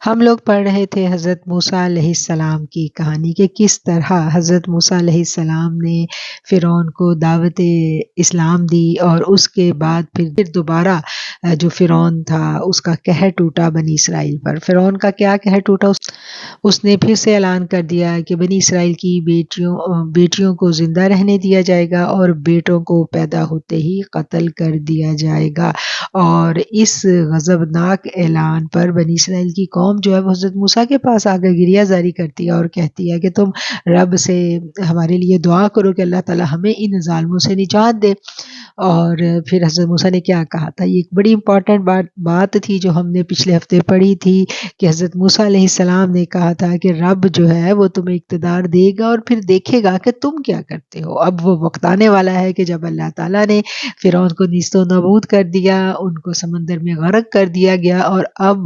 ہم لوگ پڑھ رہے تھے حضرت موسیٰ علیہ السلام کی کہانی کہ کس طرح حضرت موسیٰ علیہ السلام نے فرعون کو دعوت اسلام دی، اور اس کے بعد پھر دوبارہ جو فرعون تھا اس کا قہر ٹوٹا بنی اسرائیل پر۔ فرعون کا کیا قہر ٹوٹا؟ اس نے پھر سے اعلان کر دیا کہ بنی اسرائیل کی بیٹیوں کو زندہ رہنے دیا جائے گا اور بیٹوں کو پیدا ہوتے ہی قتل کر دیا جائے گا۔ اور اس غضبناک اعلان پر بنی اسرائیل کی قوم جو ہے وہ حضرت موسیٰ کے پاس آ کر گریہ زاری کرتی ہے اور کہتی ہے کہ تم رب سے ہمارے لیے دعا کرو کہ اللہ تعالی ہمیں ان ظالموں سے نجات دے۔ اور پھر حضرت موسیٰ نے کیا کہا تھا؟ یہ ایک بڑی امپورٹنٹ بات تھی جو ہم نے پچھلے ہفتے پڑھی تھی کہ حضرت موسیٰ علیہ السلام نے کہا تھا کہ رب جو ہے وہ تمہیں اقتدار دے گا اور پھر دیکھے گا کہ تم کیا کرتے ہو۔ اب وہ وقت آنے والا ہے کہ جب اللہ تعالیٰ نے فرعون کو نیست و نابود کر دیا، ان کو سمندر میں غرق کر دیا گیا، اور اب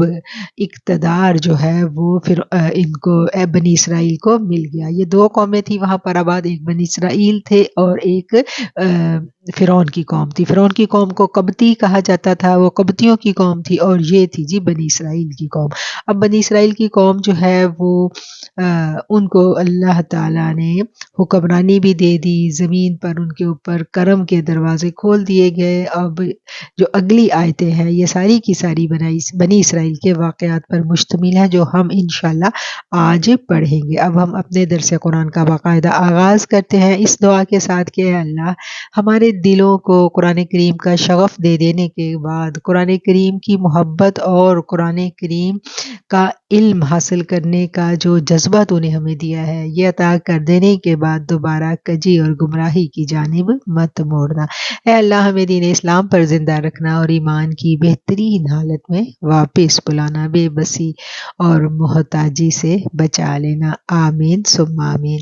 اقتدار جو ہے وہ پھر ان کو بنی اسرائیل کو مل گیا۔ یہ دو قومیں تھی وہاں پر آباد، ایک بنی اسرائیل تھے اور ایک فرعون کی قوم تھی۔ فرعون کی قوم کو قبطی کہا جاتا تھا، وہ قبطیوں کی قوم تھی، اور یہ تھی جی بنی اسرائیل کی قوم۔ اب بنی اسرائیل کی قوم جو ہے وہ ان کو اللہ تعالیٰ نے حکمرانی بھی دے دی، زمین پر ان کے اوپر کرم کے دروازے کھول دیے گئے۔ اب جو اگلی آیتیں ہیں یہ ساری کی ساری بنی اسرائیل کے واقعات پر مشتمل ہیں جو ہم انشاءاللہ آج پڑھیں گے۔ اب ہم اپنے درس قرآن کا باقاعدہ آغاز کرتے ہیں اس دعا کے ساتھ کہ اے اللہ ہمارے دلوں کو قرآن کریم کا شغف دے دینے کے بعد قرآن کریم کی محبت اور قرآن کریم کا علم حاصل کرنے کا جو جذبہ تو نے ہمیں دیا ہے یہ عطا کر دینے کے بعد دوبارہ کجی اور گمراہی کی جانب مت موڑنا۔ اے اللہ ہمیں دین اسلام پر زندہ رکھنا اور ایمان کی بہترین حالت میں واپس بلانا، بے بسی اور محتاجی سے بچا لینا، آمین ثم آمین۔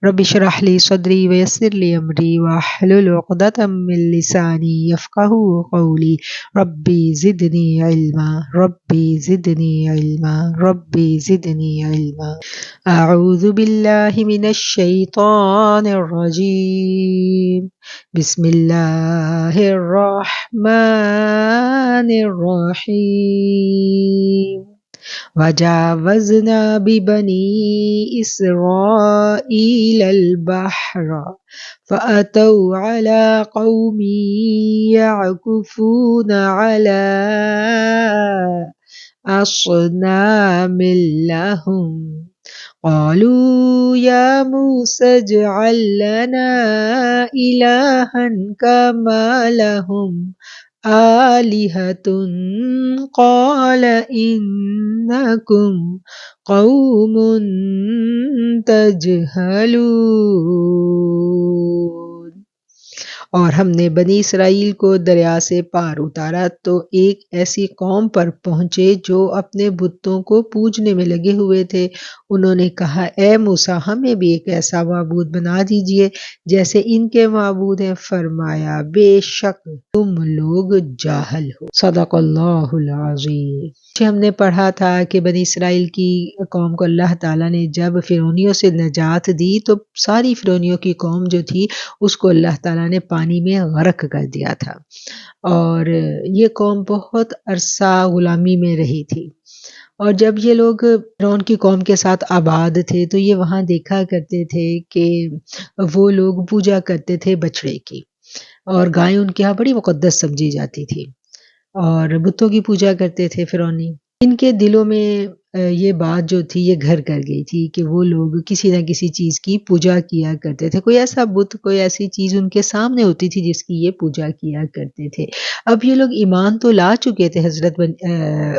رب اشرح لی صدری ویسر لی امری واحلل عقدۃ من لسانی یفقہوا قولی ربی زدنی علما ربی زدنی علما ربی زدنی علما۔ اعوذ باللہ من الشیطان الرجیم، بسم اللہ الرحمن الرحیم۔ وجاوزنا ببنی اسرائیل البحر فأتوا على قوم يعكفون على أصنام لهم قالوا يا موسى اجعل لنا إلها كما لهم آلهة قال إنكم قوم تجهلون۔ اور ہم نے بنی اسرائیل کو دریا سے پار اتارا تو ایک ایسی قوم پر پہنچے جو اپنے بتوں کو پوجنے میں لگے ہوئے تھے۔ انہوں نے کہا اے موسیٰ ہمیں بھی ایک ایسا معبود بنا دیجئے جیسے ان کے معبود ہیں۔ فرمایا بے شک تم لوگ جاہل ہو۔ صدق اللہ العظیم۔ ہم نے پڑھا تھا کہ بنی اسرائیل کی قوم کو اللہ تعالیٰ نے جب فرعونیوں سے نجات دی تو ساری فرعونیوں کی قوم جو تھی اس کو اللہ تعالیٰ نے پانی میں غرق کر دیا تھا، اور یہ قوم بہت عرصہ غلامی میں رہی تھی۔ اور جب یہ لوگ فرعون کی قوم کے ساتھ آباد تھے تو یہ وہاں دیکھا کرتے تھے کہ وہ لوگ پوجا کرتے تھے بچڑے کی، اور گائے ان کے ہاں بڑی مقدس سمجھی جاتی تھی، اور بتوں کی پوجا کرتے تھے فرعونی۔ ان کے دلوں میں یہ بات جو تھی یہ گھر کر گئی تھی کہ وہ لوگ کسی نہ کسی چیز کی پوجا کیا کرتے تھے، کوئی ایسا بت، کوئی ایسی چیز ان کے سامنے ہوتی تھی جس کی یہ پوجا کیا کرتے تھے۔ اب یہ لوگ ایمان تو لا چکے تھے حضرت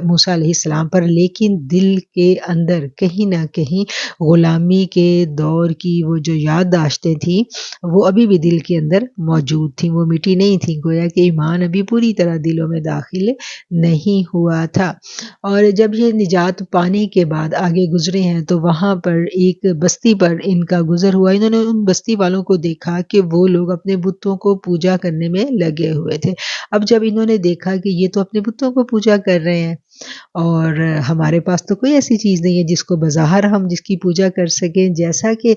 موسیٰ علیہ السلام پر، لیکن دل کے اندر کہیں نہ کہیں غلامی کے دور کی وہ جو یادداشتیں تھیں وہ ابھی بھی دل کے اندر موجود تھیں، وہ مٹی نہیں تھیں، گویا کہ ایمان ابھی پوری طرح دلوں میں داخل نہیں ہوا تھا۔ اور جب یہ نجات پانے کے بعد آگے گزرے ہیں تو وہاں پر ایک بستی پر ان کا گزر ہوا۔ انہوں نے ان بستی والوں کو دیکھا کہ وہ لوگ اپنے بتوں کو پوجا کرنے میں لگے ہوئے تھے۔ اب جب انہوں نے دیکھا کہ یہ تو اپنے بتوں کو پوجا کر رہے ہیں اور ہمارے پاس تو کوئی ایسی چیز نہیں ہے جس کو بظاہر ہم جس کی پوجا کر سکیں، جیسا کہ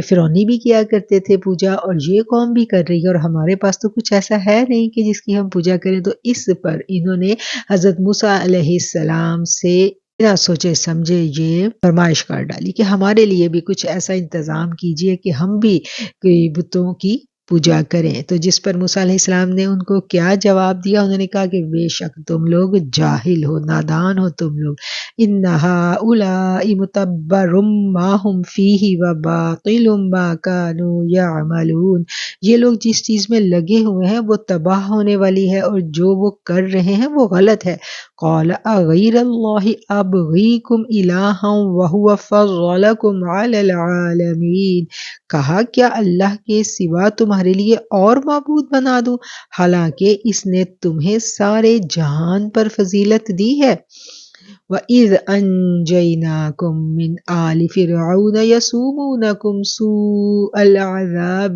فرعونی بھی کیا کرتے تھے پوجا اور یہ قوم بھی کر رہی ہے، اور ہمارے پاس تو کچھ ایسا ہے نہیں کہ جس کی ہم پوجا کریں۔ تو اس پر انہوں نے حضرت موسیٰ علیہ السلام سے بنا سوچے سمجھے یہ فرمائش کر ڈالی کہ ہمارے لیے بھی کچھ ایسا انتظام کیجئے کہ ہم بھی کوئی بتوں کی پوجا کریں۔ تو جس پر موسیٰ علیہ السلام نے ان کو کیا جواب دیا؟ انہوں نے کہا کہ بے شک تم لوگ جاہل ہو، نادان ہو تم لوگ۔ ان ہؤلاء متبر ما هم فیہ وباطل ما كانوا یعملون۔ یہ لوگ جس چیز میں لگے ہوئے ہیں وہ تباہ ہونے والی ہے، اور جو وہ کر رہے ہیں وہ غلط ہے۔ قال اغیر اللہ ابغیکم الہا وہو فضلکم علی العالمین۔ کہا کیا اللہ کے سوا تمہارے لیے اور معبود بنا دوں، حالانکہ اس نے تمہیں سارے جہان پر فضیلت دی ہے۔ وَإِذْ أَنْجَيْنَاكُمْ مِنْ آلِ فِرْعَوْنَ يَسُومُونَكُمْ سُوءَ الْعَذَابِ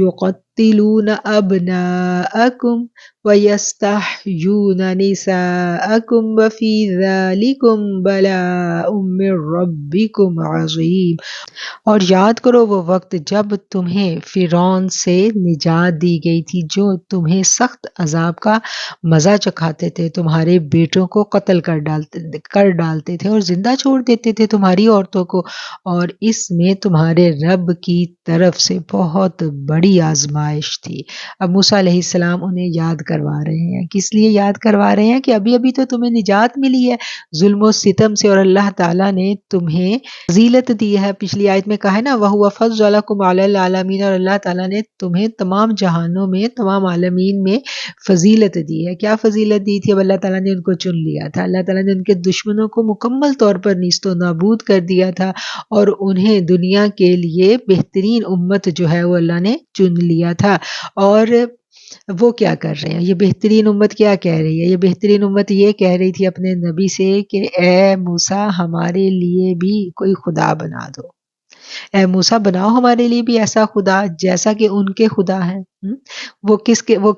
يُقَتِّلُونَ أَبْنَاءَكُمْ وَيَسْتَحْيُونَ نِسَاءَكُمْ وَفِي ذَلِكُمْ بَلَاءٌ مِّن رَبِّكُمْ عَظِيمٌ۔ اور یاد کرو وہ وقت جب تمہیں فرعون سے نجات دی گئی تھی، جو تمہیں سخت عذاب کا مزہ چکھاتے تھے، تمہارے بیٹوں کو قتل کر ڈالتے تھے اور زندہ چھوڑ دیتے تھے تمہاری عورتوں کو، اور اس میں تمہارے رب کی طرف سے بہت بڑی آزمائش تھی۔ اب موسیٰ علیہ السلام انہیں یاد کروا رہے ہیں، کس لیے یاد کروا رہے ہیں؟ کہ ابھی ابھی تو تمہیں نجات ملی ہے ظلم و ستم سے، اور اللہ تعالیٰ نے تمہیں فضیلت دی ہے۔ پچھلی آیت میں کہا ہے نا وَهُوَ فَضَّلَكُمْ عَلَى الْعَالَمِينَ، اور اللہ تعالیٰ نے تمہیں تمام جہانوں میں، تمام عالمین میں فضیلت دی ہے۔ کیا فضیلت دی تھی؟ اب اللہ تعالیٰ نے ان کو چن لیا تھا، اللہ تعالیٰ نے ان کے دشمنوں کو مکمل طور پر نیست و نابود کر دیا تھا، اور انہیں دنیا کے لیے بہترین امت جو ہے وہ اللہ نے چن لیا تھا۔ اور وہ کیا کر رہے ہیں؟ یہ بہترین امت کیا کہہ رہی ہے؟ یہ بہترین امت یہ کہہ رہی تھی اپنے نبی سے کہ اے موسیٰ ہمارے لیے بھی کوئی خدا بنا دو، اے موسیٰ بناؤ ہمارے لیے بھی ایسا خدا جیسا کہ ان کے خدا ہے۔ وہ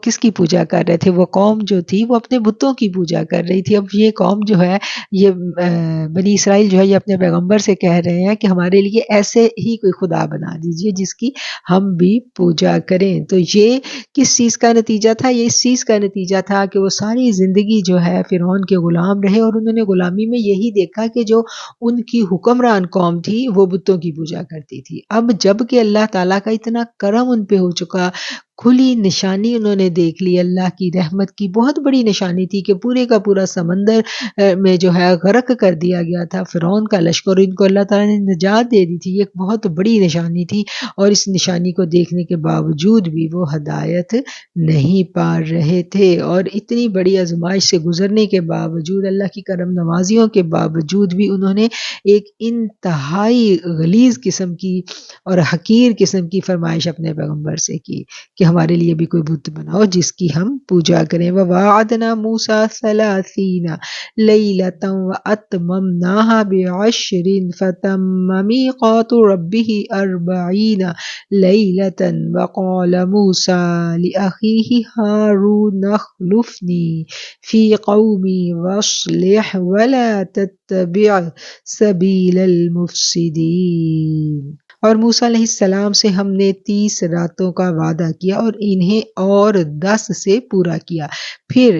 کس کی پوجا کر رہے تھے؟ وہ قوم جو تھی وہ اپنے بتوں کی پوجا کر رہی تھی۔ اب یہ قوم جو ہے، یہ بنی اسرائیل جو ہے، یہ اپنے پیغمبر سے کہہ رہے ہیں کہ ہمارے لیے ایسے ہی کوئی خدا بنا دیجئے جس کی ہم بھی پوجا کریں۔ تو یہ کس چیز کا نتیجہ تھا؟ یہ اس چیز کا نتیجہ تھا کہ وہ ساری زندگی جو ہے فرعون کے غلام رہے، اور انہوں نے غلامی میں یہی دیکھا کہ جو ان کی حکمران قوم تھی وہ بتوں کی پوجا کرتی تھی۔ اب جب کہ اللہ تعالیٰ کا اتنا کرم ان پہ ہو چکا، کھلی نشانی انہوں نے دیکھ لی، اللہ کی رحمت کی بہت بڑی نشانی تھی کہ پورے کا پورا سمندر میں جو ہے غرق کر دیا گیا تھا فرعون کا لشکر، ان کو اللہ تعالیٰ نے نجات دے دی تھی، یہ ایک بہت بڑی نشانی تھی، اور اس نشانی کو دیکھنے کے باوجود بھی وہ ہدایت نہیں پا رہے تھے، اور اتنی بڑی آزمائش سے گزرنے کے باوجود، اللہ کی کرم نوازیوں کے باوجود بھی انہوں نے ایک انتہائی غلیظ قسم کی اور حقیر قسم کی فرمائش اپنے پیغمبر سے کی کہ ہمارے لیے بھی کوئی بت بناؤ جس کی ہم پوجا کریں۔ وَوَعَدْنَا مُوسَىٰ 30 لَيْلَةً وَأَتْمَمْنَاهَا بِعَشْرٍ فَتَمَّ مِيقَاتُ رَبِّهِ 40 لَيْلَةً وَقَالَ مُوسَىٰ لِأَخِيهِ هَارُونَ اخْلُفْنِي فِي قَوْمِي وَأَصْلِحْ وَلَا تَتَّبِعْ سَبِيلَ الْمُفْسِدِينَ۔ اور موسیٰ علیہ السلام سے ہم نے 30 راتوں کا وعدہ کیا، اور انہیں اور 10 سے پورا کیا، پھر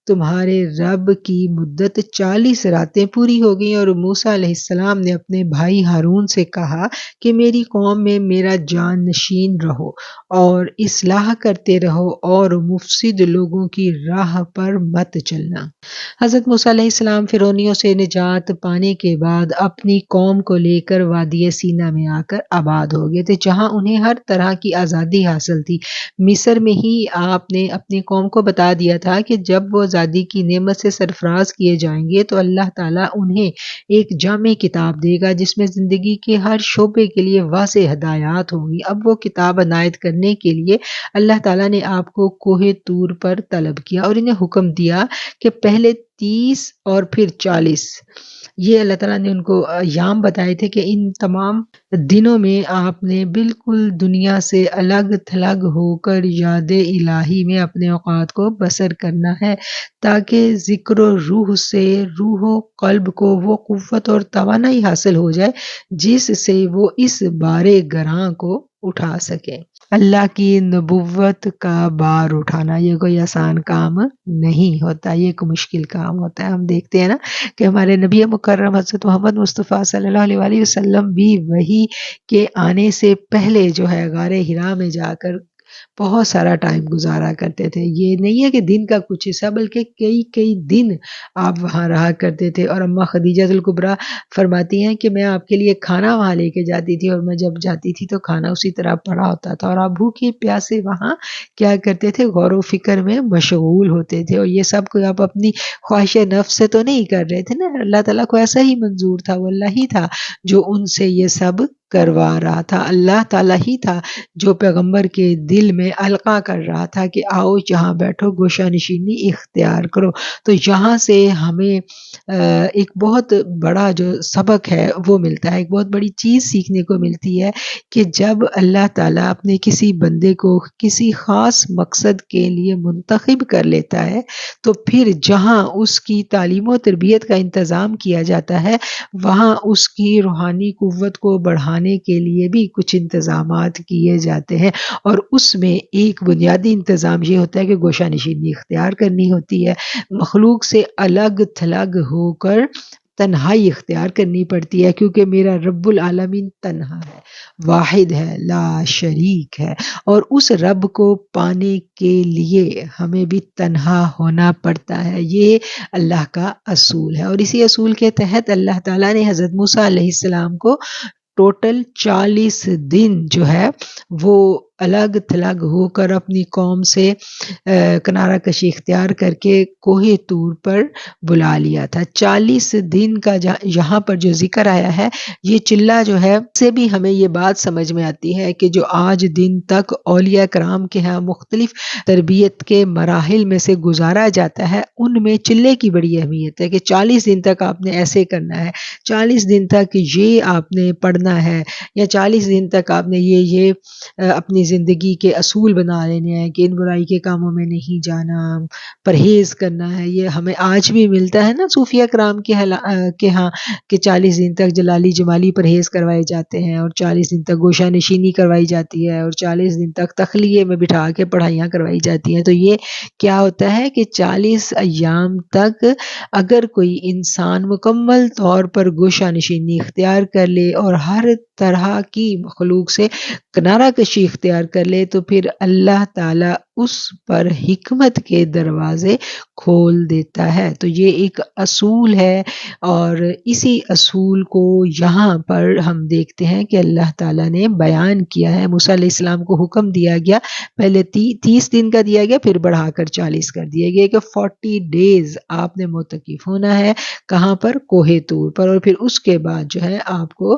تمہارے رب کی مدت 40 راتیں پوری ہو گئیں، اور موسیٰ علیہ السلام نے اپنے بھائی ہارون سے کہا کہ میری قوم میں میرا جان نشین رہو اور اصلاح کرتے رہو، اور مفسد لوگوں کی راہ پر مت چلنا۔ حضرت موسیٰ علیہ السلام فرعونیوں سے نجات پانے کے بعد اپنی قوم کو لے کر وادی سینا میں آ کر آباد ہو گئے تھے، جہاں انہیں ہر طرح کی آزادی حاصل تھی۔ مصر میں ہی آپ نے اپنی قوم کو بتا دیا تھا کہ جب وہ آزادی کی نعمت سے سرفراز کیے جائیں گے تو اللہ تعالیٰ انہیں ایک جامع کتاب دے گا جس میں زندگی کے ہر شعبے کے لیے واضح ہدایات ہوں گی۔ اب وہ کتاب عنایت کرنے کے لیے اللہ تعالیٰ نے آپ کو کوہ طور پر طلب کیا، اور انہیں حکم دیا کہ پہلے 30 اور پھر 40، یہ اللہ تعالیٰ نے ان کو ایام بتائے تھے کہ ان تمام دنوں میں آپ نے بالکل دنیا سے الگ تھلگ ہو کر یاد الہی میں اپنے اوقات کو بسر کرنا ہے، تاکہ ذکر و روح سے روح و قلب کو وہ قوت اور توانائی حاصل ہو جائے جس سے وہ اس بار گراں کو اٹھا سکیں۔ اللہ کی نبوت کا بار اٹھانا یہ کوئی آسان کام نہیں ہوتا، یہ ایک مشکل کام ہوتا ہے۔ ہم دیکھتے ہیں نا کہ ہمارے نبی مکرم حضرت محمد مصطفیٰ صلی اللہ علیہ وآلہ وسلم بھی وحی کے آنے سے پہلے جو ہے غار حرا میں جا کر بہت سارا ٹائم گزارا کرتے تھے۔ یہ نہیں ہے کہ دن کا کچھ حصہ بلکہ کئی کئی دن آپ وہاں رہا کرتے تھے۔ اور اماں خدیجہ الکبریٰ فرماتی ہیں کہ میں آپ کے لیے کھانا وہاں لے کے جاتی تھی، اور میں جب جاتی تھی تو کھانا اسی طرح پڑا ہوتا تھا، اور آپ بھوکے پیاسے وہاں کیا کرتے تھے، غور و فکر میں مشغول ہوتے تھے۔ اور یہ سب کوئی آپ اپنی خواہش نفس سے تو نہیں کر رہے تھے نا، اللہ تعالیٰ کو ایسا ہی منظور تھا، وہ اللہ ہی تھا جو ان سے یہ سب کروا رہا تھا، اللہ تعالیٰ ہی تھا جو پیغمبر کے دل میں القا کر رہا تھا کہ آؤ جہاں بیٹھو گوشہ نشینی اختیار کرو۔ تو یہاں سے ہمیں ایک بہت بڑا جو سبق ہے وہ ملتا ہے، ایک بہت بڑی چیز سیکھنے کو ملتی ہے کہ جب اللہ تعالیٰ اپنے کسی بندے کو کسی خاص مقصد کے لیے منتخب کر لیتا ہے تو پھر جہاں اس کی تعلیم و تربیت کا انتظام کیا جاتا ہے وہاں اس کی روحانی قوت کو بڑھانے کے لیے بھی کچھ انتظامات کیے جاتے ہیں، اور اس میں ایک بنیادی انتظام یہ ہوتا ہے کہ گوشہ نشینی اختیار کرنی ہوتی ہے، مخلوق سے الگ تھلگ ہو کر تنہائی اختیار کرنی پڑتی ہے، کیونکہ میرا رب العالمین تنہا ہے، واحد ہے، لا شریک ہے، اور اس رب کو پانے کے لیے ہمیں بھی تنہا ہونا پڑتا ہے۔ یہ اللہ کا اصول ہے، اور اسی اصول کے تحت اللہ تعالیٰ نے حضرت موسیٰ علیہ السلام کو ٹوٹل 40 دن جو ہے وہ الگ تھلگ ہو کر اپنی قوم سے کنارہ کشی اختیار کر کے کوہ طور پر بلا لیا تھا۔ 40 دن کا یہاں پر جو ذکر آیا ہے، یہ چلہ جو ہے سے بھی ہمیں یہ بات سمجھ میں آتی ہے کہ جو آج دن تک اولیاء کرام کے ہاں مختلف تربیت کے مراحل میں سے گزارا جاتا ہے، ان میں چلے کی بڑی اہمیت ہے کہ 40 دن تک آپ نے ایسے کرنا ہے، 40 دن تک یہ آپ نے پڑھنا ہے، یا 40 دن تک آپ نے یہ اپنی زندگی کے اصول بنا لینے ہیں کہ ان برائی کے کاموں میں نہیں جانا، پرہیز کرنا ہے۔ یہ ہمیں آج بھی ملتا ہے نا صوفیہ کرام کے ہاں کہ 40 دن تک جلالی جمالی پرہیز کروائے جاتے ہیں، اور 40 دن تک گوشہ نشینی کروائی جاتی ہے، اور 40 دن تک تخلیے میں بٹھا کے پڑھائیاں کروائی جاتی ہیں۔ تو یہ کیا ہوتا ہے کہ 40 ایام تک اگر کوئی انسان مکمل طور پر گوشہ نشینی اختیار کر لے اور ہر طرح کی مخلوق سے کنارہ کشی اختیار کر لے تو پھر اللہ تعالیٰ اس پر حکمت کے دروازے کھول دیتا ہے۔ تو یہ ایک اصول ہے، اور اسی اصول کو یہاں پر ہم دیکھتے ہیں کہ اللہ تعالیٰ نے بیان کیا ہے۔ موسیٰ علیہ السلام کو حکم دیا گیا، پہلے 30 دن کا دیا گیا، پھر بڑھا کر 40 کر دیا گیا کہ 40 ڈیز آپ نے معتکف ہونا ہے، کہاں پر؟ کوہ طور پر، اور پھر اس کے بعد جو ہے آپ کو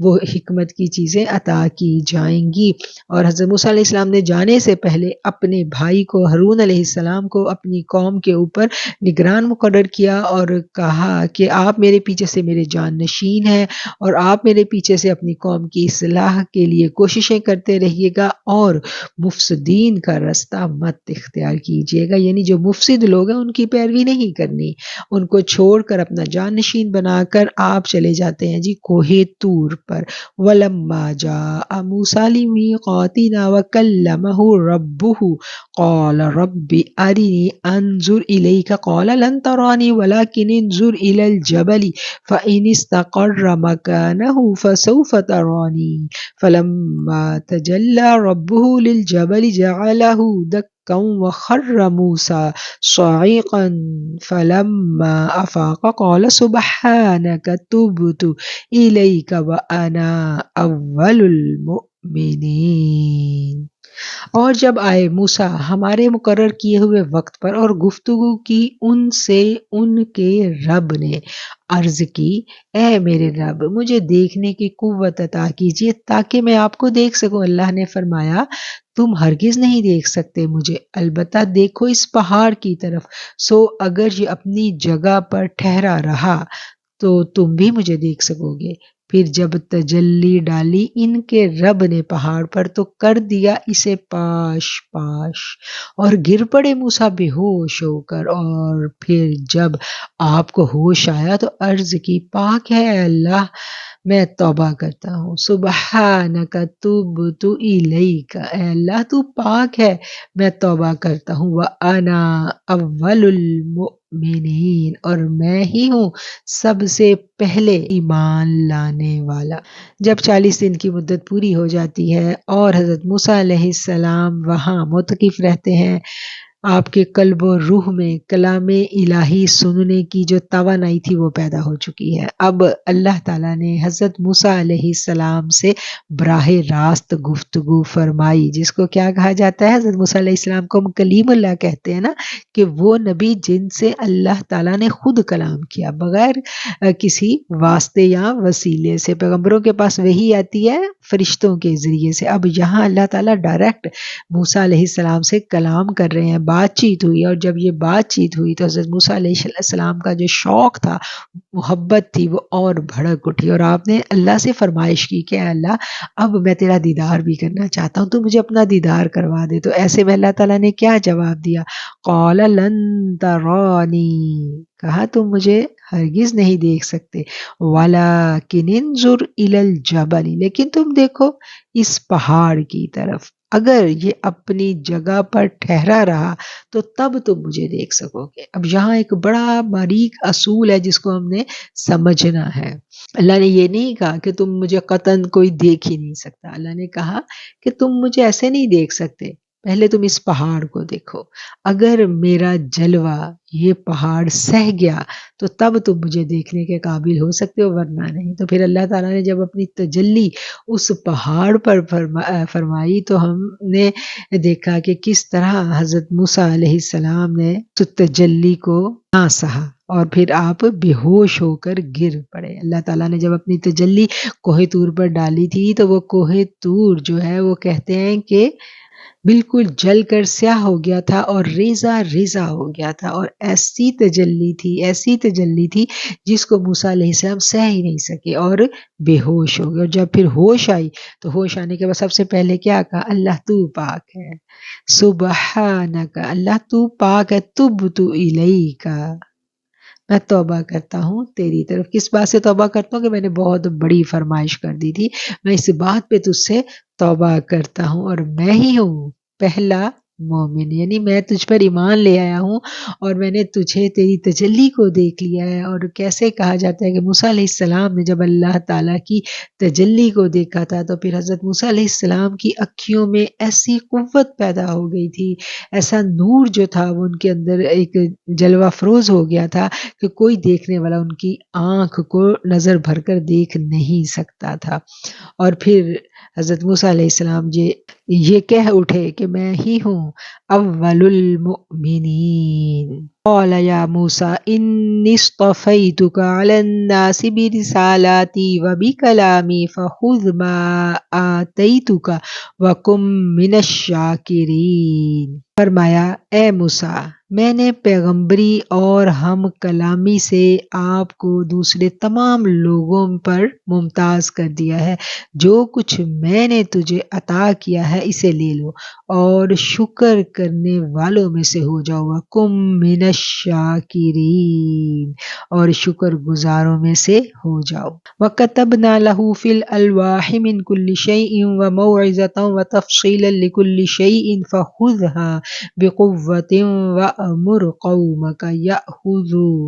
وہ حکمت کی چیزیں عطا کی جائیں گی۔ اور حضرت موسیٰ علیہ السلام نے جانے سے پہلے اپنے بھائی کو ہارون علیہ السلام کو اپنی قوم کے اوپر نگران مقرر کیا اور کہا کہ آپ میرے پیچھے سے میرے جان نشین ہیں، اور آپ میرے پیچھے سے اپنی قوم کی اصلاح کے لیے کوششیں کرتے رہیے گا، اور مفسدین کا رستہ مت اختیار کیجیے گا، یعنی جو مفسد لوگ ہیں ان کی پیروی نہیں کرنی، ان کو چھوڑ کر اپنا جان نشین بنا کر آپ چلے جاتے ہیں جی کوہ طور پر۔ وَلَمَّا جَاءَ مُوسَىٰ لِمِيقَاتِنَا وَكَلَّمَهُ رَبُّهُ قَالَ رَبِّ أَرِنِي أَنظُرْ إِلَيْكَ قَالَ لَن تَرَانِي وَلَكِنِ انظُرْ إِلَى الْجَبَلِ فَإِنِ اسْتَقَرَّ مَكَانَهُ فَسَوْفَ تَرَانِي فَلَمَّا تَجَلَّىٰ رَبُّهُ لِلْجَبَلِ جَعَلَهُ دَكًّا وَخَرَّ مُوسَىٰ صَعِقًا فَلَمَّا أَفَاقَ قَالَ سُبْحَانَكَ تُبْتُ إِلَيْكَ وَأَنَا أَوَّلُ الْمُؤْمِنِينَ۔ اور جب آئے موسیٰ ہمارے مقرر کیے ہوئے وقت پر اور گفتگو کی ان سے ان کے رب نے عرض کی، اے میرے رب مجھے دیکھنے کی قوت عطا کیجیے تاکہ میں آپ کو دیکھ سکوں۔ اللہ نے فرمایا تم ہرگز نہیں دیکھ سکتے مجھے، البتہ دیکھو اس پہاڑ کی طرف، سو اگر یہ اپنی جگہ پر ٹھہرا رہا تو تم بھی مجھے دیکھ سکو گے۔ پھر جب تجلی ڈالی ان کے رب نے پہاڑ پر تو کر دیا اسے پاش پاش، اور گر پڑے موسیٰ بے ہوش ہو کر۔ اور پھر جب آپ کو ہوش آیا تو عرض کی، پاک ہے اللہ میں توبہ کرتا ہوں، سبحانک تبت الیک، اے اللہ تو پاک ہے، میں توبہ کرتا ہوں، وانا اول المؤمنین، اور میں ہی ہوں سب سے پہلے ایمان لانے والا۔ جب 40 دن کی مدت پوری ہو جاتی ہے اور حضرت موسیٰ علیہ السلام وہاں معتکف رہتے ہیں، آپ کے قلب و روح میں کلام الہی سننے کی جو توانائی تھی وہ پیدا ہو چکی ہے۔ اب اللہ تعالیٰ نے حضرت موسیٰ علیہ السلام سے براہ راست گفتگو فرمائی، جس کو کیا کہا جاتا ہے؟ حضرت موسیٰ علیہ السلام کو ہم کلیم اللہ کہتے ہیں نا، کہ وہ نبی جن سے اللہ تعالیٰ نے خود کلام کیا بغیر کسی واسطے یا وسیلے سے۔ پیغمبروں کے پاس وحی آتی ہے فرشتوں کے ذریعے سے، اب یہاں اللہ تعالیٰ ڈائریکٹ موسیٰ علیہ السلام سے کلام کر رہے ہیں، بات چیت ہوئی، اور جب یہ بات چیت ہوئی تو حضرت موسیٰ علیہ السلام کا جو شوق تھا، محبت تھی، وہ اور بھڑک اٹھی، اور آپ نے اللہ سے فرمائش کی کہ اے اللہ اب میں تیرا دیدار بھی کرنا چاہتا ہوں، تو مجھے اپنا دیدار کروا دے۔ تو ایسے میں اللہ تعالیٰ نے کیا جواب دیا؟ قال لن ترانی، کہا تم مجھے ہرگز نہیں دیکھ سکتے، وَلَكِنِ انظُرْ إِلَى الْجَبَلِ، لیکن تم دیکھو اس پہاڑ کی طرف، اگر یہ اپنی جگہ پر ٹھہرا رہا تو تب تم مجھے دیکھ سکو گے۔ اب یہاں ایک بڑا باریک اصول ہے جس کو ہم نے سمجھنا ہے۔ اللہ نے یہ نہیں کہا کہ تم مجھے قطعاً کوئی دیکھ ہی نہیں سکتا، اللہ نے کہا کہ تم مجھے ایسے نہیں دیکھ سکتے، پہلے تم اس پہاڑ کو دیکھو، اگر میرا جلوہ یہ پہاڑ سہ گیا تو تب تم مجھے دیکھنے کے قابل ہو سکتے ہو، ورنہ نہیں۔ تو پھر اللہ تعالیٰ نے جب اپنی تجلی اس پہاڑ پر فرمائی تو ہم نے دیکھا کہ کس طرح حضرت موسیٰ علیہ السلام نے اس تجلی کو نہ سہا، اور پھر آپ بے ہوش ہو کر گر پڑے۔ اللہ تعالیٰ نے جب اپنی تجلی کوہ طور پر ڈالی تھی تو وہ کوہ طور جو ہے وہ کہتے ہیں کہ بالکل جل کر سیاہ ہو گیا تھا اور ریزہ ریزہ ہو گیا تھا، اور ایسی تجلی تھی جس کو موسیٰ علیہ السلام سہ ہی نہیں سکے اور بے ہوش ہو گئے۔ اور جب پھر ہوش آئی تو ہوش آنے کے بعد سب سے پہلے کیا کہا؟ اللہ تو پاک ہے، سبحانک، اللہ تو پاک ہے، تبت الیک، میں توبہ کرتا ہوں تیری طرف۔ کس بات سے توبہ کرتا ہوں؟ کہ میں نے بہت بڑی فرمائش کر دی تھی، میں اس بات پہ تجھ سے توبہ کرتا ہوں، اور میں ہی ہوں پہلا مومن، یعنی میں تجھ پر ایمان لے آیا ہوں اور میں نے تجھے تیری تجلی کو دیکھ لیا ہے۔ اور کیسے کہا جاتا ہے کہ موسیٰ علیہ السلام نے جب اللہ تعالیٰ کی تجلی کو دیکھا تھا تو پھر حضرت موسیٰ علیہ السلام کی اکھیوں میں ایسی قوت پیدا ہو گئی تھی، ایسا نور جو تھا وہ ان کے اندر ایک جلوہ فروز ہو گیا تھا کہ کوئی دیکھنے والا ان کی آنکھ کو نظر بھر کر دیکھ نہیں سکتا تھا۔ اور پھر حضرت موسیٰ علیہ السلام یہ کہہ اٹھے کہ میں ہی ہوں اول المؤمنین۔ قال یا موسیٰ انی اصطفیتک علی الناس برسالاتی وبکلامی فخذ ما آتیتک وکن من الشاکرین۔ فرمایا اے موسیٰ، میں نے پیغمبری اور ہم کلامی سے آپ کو دوسرے تمام لوگوں پر ممتاز کر دیا ہے، جو کچھ میں نے تجھے عطا کیا ہے اسے لے لو اور شکر کرنے والوں میں سے ہو جاؤ، وَكُن مِّنَ الشَّاكِرِينَ، اور شکر گزاروں میں سے ہو جاؤ۔ وَكَتَبْنَا لَهُ فِي الْأَلْوَاحِ مِن كُلِّ شَيْءٍ وَمَوْعِظَةً وَتَفْصِيلًا لِكُلِّ شَيْءٍ فَخُذْهَا بِقُوَّةٍ وَأْمُرْ قَوْمَكَ يَأْخُذُوا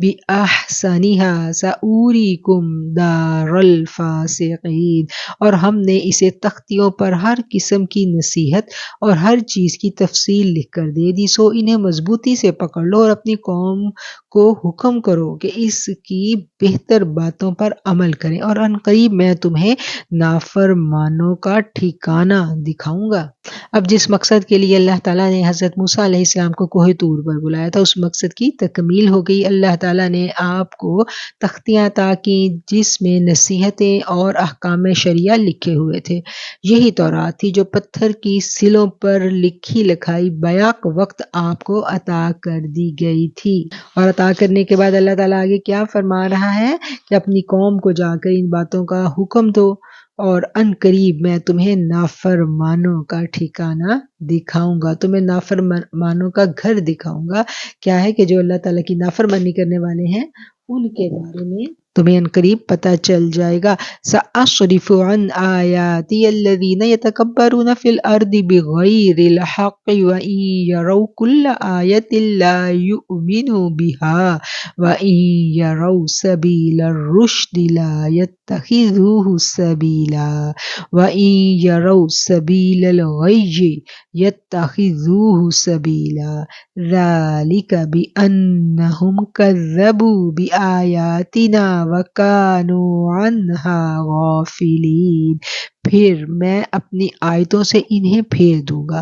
بِأَحْسَنِهَا سَأُرِيكُمْ دَارَ الْفَاسِقِينَ۔ اور ہم نے اسے تختیوں پر ہر قسم کی نصیحت اور ہر چیز کی تفصیل لکھ کر دے دی، سو انہیں مضبوطی سے پکڑ لو اور اپنی قوم کو حکم کرو کہ اس کی بہتر باتوں پر عمل کریں، اور ان قریب میں تمہیں نافرمانوں کا ٹھکانہ دکھاؤں گا۔ اب جس مقصد کے لیے اللہ تعالیٰ نے حضرت موسیٰ علیہ السلام کو کوہ طور پر بلایا تھا، اس مقصد کی تکمیل ہو گئی۔ اللہ تعالیٰ نے آپ کو تختیاں عطا کی جس میں نصیحتیں اور احکام شریعہ لکھے ہوئے تھے۔ یہی تورات تھی جو پتھر کی سلوں پر لکھی لکھائی بیک وقت آپ کو عطا کر دی گئی تھی۔ اور عطا کرنے کے بعد اللہ تعالیٰ آگے کیا فرما رہا ہے کہ اپنی قوم کو جا کر ان باتوں کا حکم دو، اور ان قریب میں تمہیں نافرمانوں کا ٹھکانہ دکھاؤں گا، تمہیں نافرمانوں کا گھر دکھاؤں گا۔ کیا ہے کہ جو اللہ تعالیٰ کی نافرمانی کرنے والے ہیں ان کے بارے میں تمہیں عنقریب پتہ چل جائے گا۔ سأصرف عن آیاتی الذین یتکبرون فی الارض بغیر الحق وإن یروا کل آیت لا یؤمنوا بها وإن یروا سبیل الرشد لا یتخذوه سبیلا وإن یروا سبیل الغی یتخذوه سبیلا ذلک بأنہم کذبوا بآیاتنا وَكَانُوا عَنْهَا غَافِلِينَ۔ پھر میں اپنی آیتوں سے انہیں پھیر دوں گا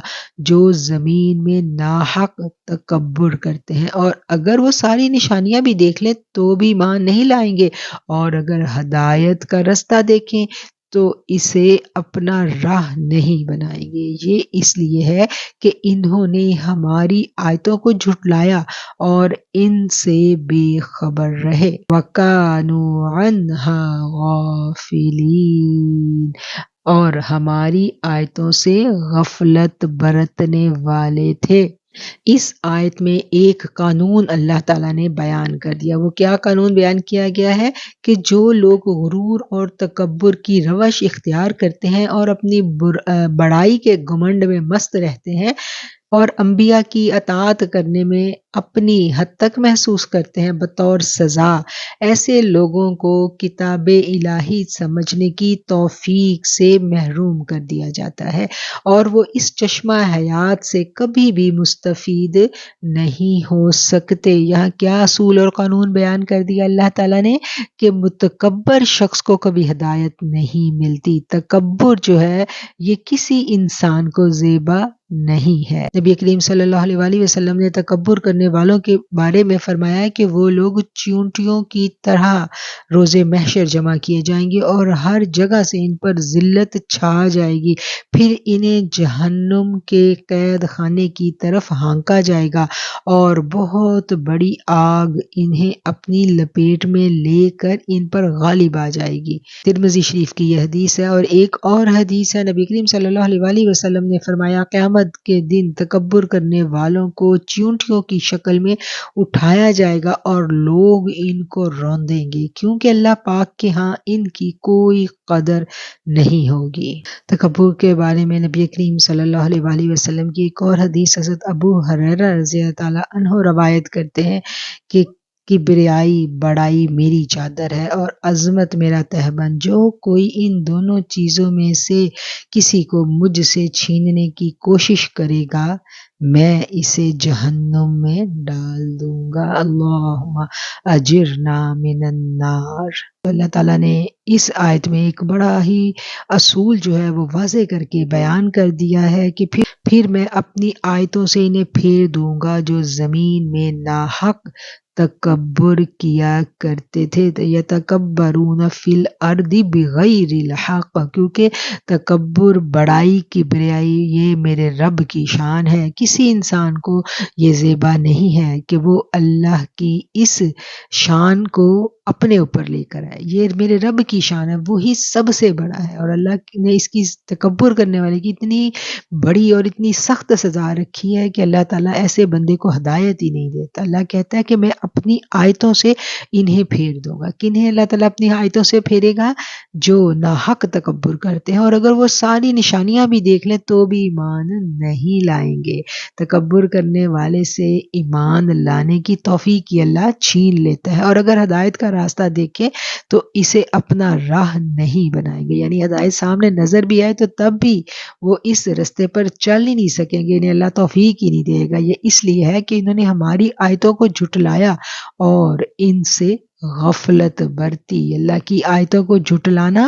جو زمین میں ناحق تکبر کرتے ہیں، اور اگر وہ ساری نشانیاں بھی دیکھ لیں تو بھی ایمان نہیں لائیں گے، اور اگر ہدایت کا رستہ دیکھیں تو اسے اپنا راہ نہیں بنائیں گے۔ یہ اس لیے ہے کہ انہوں نے ہماری آیتوں کو جھٹلایا اور ان سے بے خبر رہے۔ وَكَانُوا عَنْهَا غَافِلِينَ، اور ہماری آیتوں سے غفلت برتنے والے تھے۔ اس آیت میں ایک قانون اللہ تعالیٰ نے بیان کر دیا۔ وہ کیا قانون بیان کیا گیا ہے کہ جو لوگ غرور اور تکبر کی روش اختیار کرتے ہیں اور اپنی بڑائی کے گھمنڈ میں مست رہتے ہیں اور انبیاء کی اطاعت کرنے میں اپنی حد تک محسوس کرتے ہیں بطور سزا، ایسے لوگوں کو کتاب الہی سمجھنے کی توفیق سے محروم کر دیا جاتا ہے، اور وہ اس چشمہ حیات سے کبھی بھی مستفید نہیں ہو سکتے۔ یہاں کیا اصول اور قانون بیان کر دیا اللہ تعالیٰ نے کہ متکبر شخص کو کبھی ہدایت نہیں ملتی۔ تکبر جو ہے یہ کسی انسان کو زیبا نہیں ہے۔ نبی کریم صلی اللہ علیہ وآلہ وسلم نے تکبر کرنے والوں کے بارے میں فرمایا کہ وہ لوگ چیونٹیوں کی طرح روز محشر جمع کیے جائیں گے اور ہر جگہ سے ان پر ذلت چھا جائے گی، پھر انہیں جہنم کے قید خانے کی طرف ہانکا جائے گا اور بہت بڑی آگ انہیں اپنی لپیٹ میں لے کر ان پر غالب آ جائے گی۔ ترمذی شریف کی یہ حدیث ہے۔ اور ایک اور حدیث ہے، نبی کریم صلی اللہ علیہ وآلہ وسلم نے فرمایا قیامت کے دن تکبر کرنے والوں کو چیونٹیوں کی شکل میں اٹھایا جائے گا اور لوگ ان کو روندیں گے، کیونکہ اللہ پاک کے ہاں ان کی کوئی قدر نہیں ہوگی۔ تکبر کے بارے میں نبی کریم صلی اللہ علیہ وآلہ وسلم کی ایک اور حدیث حضرت ابو ہریرہ رضی اللہ تعالیٰ عنہ روایت کرتے ہیں کہ کبریائی بڑائی میری چادر ہے اور عظمت میرا تہبند، جو کوئی ان دونوں چیزوں میں سے کسی کو مجھ سے چھیننے کی کوشش کرے گا میں اسے جہنم میں ڈال دوں گا۔ اللہم اجرنا من النار۔ اللہ تعالیٰ نے اس آیت میں ایک بڑا ہی اصول جو ہے وہ واضح کر کے بیان کر دیا ہے کہ پھر میں اپنی آیتوں سے انہیں پھیر دوں گا جو زمین میں ناحق تکبر کیا کرتے تھے۔ یتکبرون فی الارض بغیر الحق، کیونکہ تکبر بڑائی کبریائی یہ میرے رب کی شان ہے۔ کسی انسان کو یہ زیبا نہیں ہے کہ وہ اللہ کی اس شان کو اپنے اوپر لے کر آئے۔ یہ میرے رب کی شان ہے، وہی سب سے بڑا ہے، اور اللہ نے اس کی تکبر کرنے والے کی اتنی بڑی اور اتنی سخت سزا رکھی ہے کہ اللہ تعالیٰ ایسے بندے کو ہدایت ہی نہیں دیتا۔ اللہ کہتا ہے کہ میں اپنی آیتوں سے انہیں پھیر دوں گا۔ کنہیں اللہ تعالیٰ اپنی آیتوں سے پھیرے گا؟ جو ناحق تکبر کرتے ہیں اور اگر وہ ساری نشانیاں بھی دیکھ لیں تو بھی ایمان نہیں لائیں گے۔ تکبر کرنے والے سے ایمان لانے کی توفیق اللہ چھین لیتا ہے، اور اگر ہدایت کا راستہ دیکھیں تو اسے اپنا راہ نہیں بنائیں گے، یعنی ہدایت سامنے نظر بھی آئے تو تب بھی وہ اس رستے پر چل ہی نہیں سکیں گے، انہیں اللہ توفیق ہی نہیں دے گا۔ یہ اس لیے ہے کہ انہوں نے ہماری آیتوں کو جھٹلایا اور ان سے غفلت برتی۔ اللہ کی آیتوں کو جھٹلانا،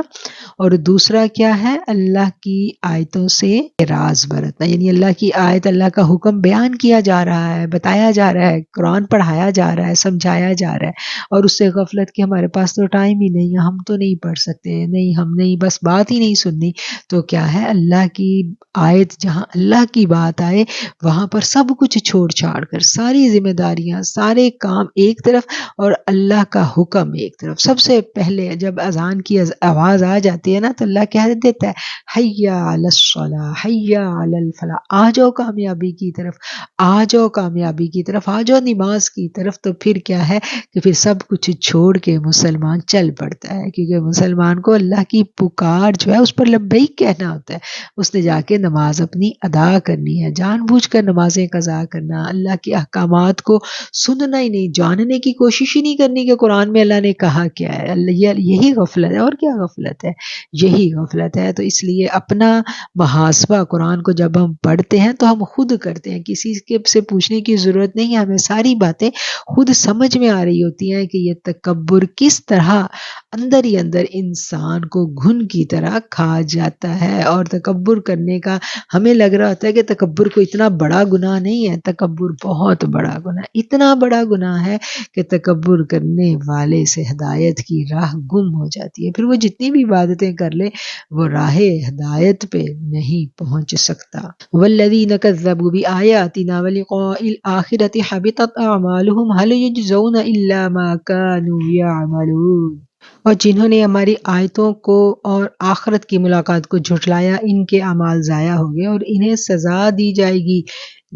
اور دوسرا کیا ہے؟ اللہ کی آیتوں سے اعراض برتنا، یعنی اللہ کی آیت، اللہ کا حکم بیان کیا جا رہا ہے، بتایا جا رہا ہے، قرآن پڑھایا جا رہا ہے، سمجھایا جا رہا ہے، اور اس سے غفلت کہ ہمارے پاس تو ٹائم ہی نہیں ہے، ہم تو نہیں پڑھ سکتے، نہیں ہم نہیں، بس بات ہی نہیں سننی۔ تو کیا ہے؟ اللہ کی آیت، جہاں اللہ کی بات آئے وہاں پر سب کچھ چھوڑ چھاڑ کر، ساری ذمہ داریاں، سارے کام ایک طرف، اور اللہ کا کا حکم ایک طرف، سب سے پہلے جب اذان کی آواز آ جاتی ہے نا تو اللہ کہہ دیتا ہے حی علی الصلاۃ حی علی الفلاح، آ جاؤ کامیابی کی طرف، آ جاؤ کامیابی کی طرف، آ جاؤ نماز کی طرف۔ تو پھر کیا ہے کہ پھر سب کچھ چھوڑ کے مسلمان چل پڑتا ہے، کیونکہ مسلمان کو اللہ کی پکار جو ہے اس پر لبیک کہنا ہوتا ہے، اس نے جا کے نماز اپنی ادا کرنی ہے، جان بوجھ کر نمازیں قضا کرنا، اللہ کے احکامات کو سننا ہی نہیں، جاننے کی کوشش ہی نہیں کرنی کہ قرآن میں اللہ نے کہا کیا ہے۔ یہی غفلت ہے، اور کیا غفلت ہے، یہی غفلت ہے۔ تو اس لیے اپنا محاسبہ قرآن کو جب ہم پڑھتے ہیں تو ہم خود کرتے ہیں، کسی کے سے پوچھنے کی ضرورت نہیں ہے، ہمیں ساری باتیں خود سمجھ میں آ رہی ہوتی ہیں کہ یہ تکبر کس طرح اندر ہی اندر انسان کو گھن کی طرح کھا جاتا ہے۔ اور تکبر کرنے کا ہمیں لگ رہا ہوتا ہے کہ تکبر کو اتنا بڑا گناہ نہیں ہے، تکبر بہت بڑا گناہ، اتنا بڑا گناہ ہے کہ تکبر کرنے والے سے ہدایت کی راہ گم ہو جاتی ہے، پھر وہ جتنی بھی عبادتیں کر لے وہ راہ ہدایت پہ نہیں پہنچ سکتا۔ والذین کذبوا بآیاتنا ولقاء الآخرۃ حبطت اعمالهم هل یجزون الا ما كانوا یعملون۔ اور جنہوں نے ہماری آیتوں کو اور آخرت کی ملاقات کو جھٹلایا، ان کے اعمال ضائع ہو گئے اور انہیں سزا دی جائے گی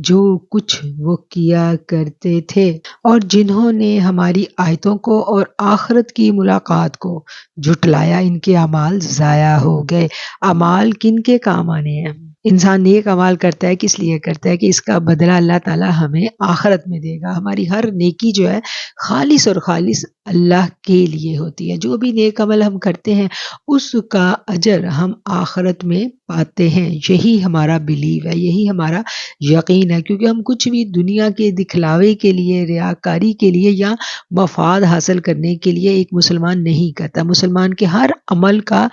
جو کچھ وہ کیا کرتے تھے۔ اور جنہوں نے ہماری آیتوں کو اور آخرت کی ملاقات کو جھٹلایا، ان کے اعمال ضائع ہو گئے۔ اعمال کن کے کام آنے ہیں؟ انسان نیک اعمال کرتا ہے کس لیے کرتا ہے کہ اس کا بدلہ اللہ تعالیٰ ہمیں آخرت میں دے گا۔ ہماری ہر نیکی جو ہے خالص اور خالص اللہ کے لیے ہوتی ہے، جو بھی نیک عمل ہم کرتے ہیں اس کا اجر ہم آخرت میں پاتے ہیں، یہی ہمارا بلیو ہے، یہی ہمارا یقین ہے۔ کیونکہ ہم کچھ بھی دنیا کے دکھلاوے کے لیے، ریاکاری کے لیے یا مفاد حاصل کرنے کے لیے ایک مسلمان نہیں کرتا۔ مسلمان کے ہر عمل کا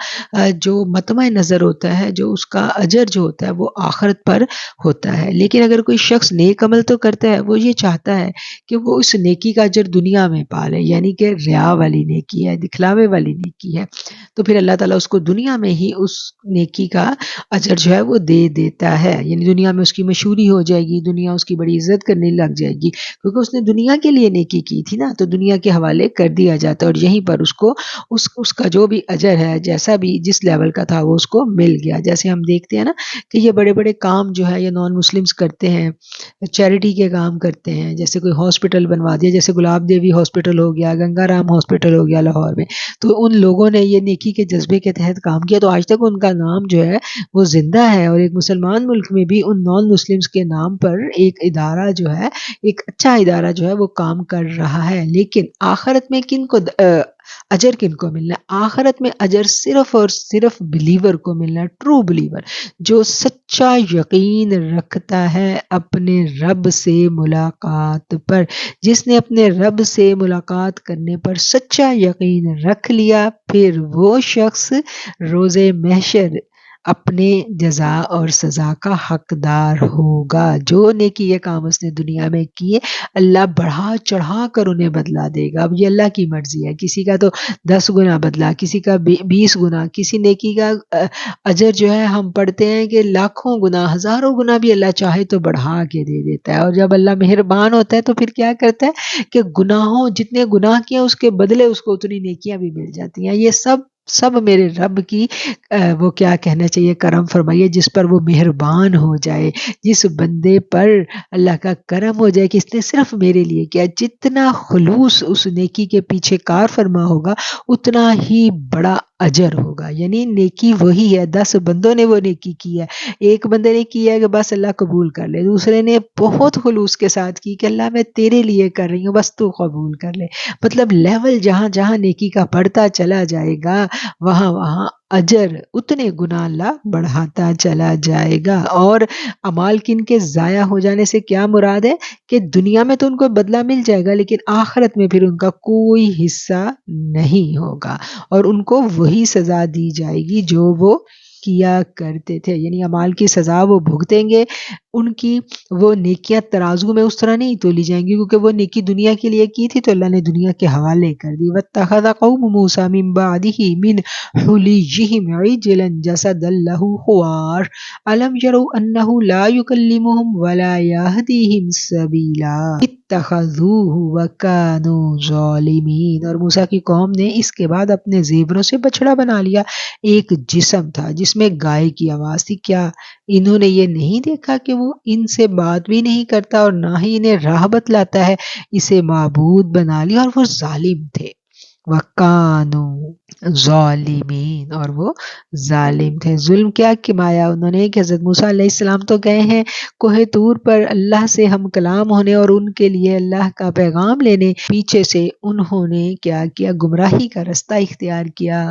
جو مطمع نظر ہوتا ہے، جو اس کا اجر جو ہوتا ہے وہ آخرت پر ہوتا ہے۔ لیکن اگر کوئی شخص نیک عمل تو کرتا ہے، وہ یہ چاہتا ہے کہ وہ اس نیکی کا اجر دنیا میں پا لے، یعنی کہ ریا والی نیکی ہے، دکھلاوے والی نیکی ہے، تو پھر اللہ تعالیٰ اس کو دنیا میں ہی اس نیکی کا اجر جو ہے وہ دے دیتا ہے، یعنی دنیا میں اس کی مشہوری ہو جائے گی، دنیا اس کی بڑی عزت کرنے لگ جائے گی، کیونکہ اس نے دنیا کے لیے نیکی کی تھی نا، تو دنیا کے حوالے کر دیا جاتا ہے، اور یہیں پر اس کو اس کا جو بھی اجر ہے، جیسا بھی جس لیول کا تھا وہ اس کو مل گیا۔ جیسے ہم دیکھتے ہیں نا کہ یہ بڑے بڑے کام جو ہے یہ نان مسلمز کرتے ہیں، چیریٹی کے کام کرتے ہیں، جیسے کوئی ہاسپٹل بنوا دیا، جیسے گلاب دیوی ہاسپٹل ہو گیا، گنگا رام ہاسپٹل ہو گیا لاہور میں، تو ان لوگوں نے یہ نیکی کے جذبے کے تحت کام کیا، تو آج تک ان کا نام جو ہے وہ زندہ ہے، اور ایک مسلمان ملک میں بھی ان نان مسلمز کے نام پر ایک ادارہ جو ہے، ایک اچھا ادارہ جو ہے وہ کام کر رہا ہے۔ لیکن آخرت میں کن کو اجر کن کو ملنا ہے؟ آخرت میں اجر صرف اور صرف بلیور کو ملنا ہے، ٹرو بلیور، جو سچا یقین رکھتا ہے اپنے رب سے ملاقات پر۔ جس نے اپنے رب سے ملاقات کرنے پر سچا یقین رکھ لیا، پھر وہ شخص روز محشر اپنے جزا اور سزا کا حقدار ہوگا۔ جو نیکی یہ کام اس نے دنیا میں کیے، اللہ بڑھا چڑھا کر انہیں بدلا دے گا۔ اب یہ اللہ کی مرضی ہے، کسی کا تو 10 گنا بدلا، کسی کا 20 گنا، کسی نیکی کا اجر جو ہے ہم پڑھتے ہیں کہ لاکھوں گنا، ہزاروں گنا بھی اللہ چاہے تو بڑھا کے دے دیتا ہے۔ اور جب اللہ مہربان ہوتا ہے تو پھر کیا کرتا ہے کہ گناہوں جتنے گناہ کیے اس کے بدلے اس کو اتنی نیکیاں بھی مل جاتی ہیں۔ یہ سب میرے رب کی وہ کیا کہنا چاہیے، کرم فرمائیے، جس پر وہ مہربان ہو جائے، جس بندے پر اللہ کا کرم ہو جائے کہ اس نے صرف میرے لیے کیا۔ جتنا خلوص اس نیکی کے پیچھے کار فرما ہوگا اتنا ہی بڑا اجر ہوگا۔ یعنی نیکی وہی ہے، 10 بندوں نے وہ نیکی کی ہے، ایک بندے نے کی ہے کہ بس اللہ قبول کر لے، دوسرے نے بہت خلوص کے ساتھ کی کہ اللہ میں تیرے لیے کر رہی ہوں، بس تو قبول کر لے۔ مطلب لیول جہاں جہاں نیکی کا بڑھتا چلا جائے گا وہاں وہاں اجر اتنے گنا اللہ بڑھاتا چلا جائے گا۔ اور اعمال کن کے ضائع ہو جانے سے کیا مراد ہے کہ دنیا میں تو ان کو بدلہ مل جائے گا، لیکن آخرت میں پھر ان کا کوئی حصہ نہیں ہوگا، اور ان کو وہی سزا دی جائے گی جو وہ کیا کرتے تھے۔ یعنی اعمال کی سزا وہ بھگتیں گے، ان کی وہ نیکیاں ترازو میں اس طرح نہیں تولی جائیں گی، کیونکہ وہ نیکی دنیا کے لیے کی تھی تو اللہ نے دنیا کے حوالے کر دی۔ وَاتَّخَذَ قَوْمُ مُوسَىٰ مِن بَعْدِهِ مِنْ حُلِيِّهِمْ عِجْلًا جَسَدًا لَهُ خُوَارٌ أَلَمْ يَرَوْا أَنَّهُ لَا يُكَلِّمُهُمْ وَلَا يَهْدِيهِمْ سَبِيلًا اتخذوہ وکانوا ظالمین، اور موسیٰ کی قوم نے اس کے بعد اپنے زیوروں سے بچڑا بنا لیا۔ ایک جسم تھا جس میں گائے کی آواز تھی، کیا انہوں نے یہ نہیں دیکھا کہ وہ ان سے بات بھی نہیں کرتا اور نہ ہی انہیں راہ بتلاتا ہے؟ اسے معبود بنا لیا اور وہ ظالم تھے۔ وَكَانُوا ظالمین، اور وہ ظالم تھے۔ ظلم کیا کمایا انہوں نے کہ حضرت موسیٰ علیہ السلام تو گئے ہیں کوہ طور پر اللہ سے ہم کلام ہونے اور ان کے لیے اللہ کا پیغام لینے، پیچھے سے انہوں نے کیا کیا؟ گمراہی کا رستہ اختیار کیا۔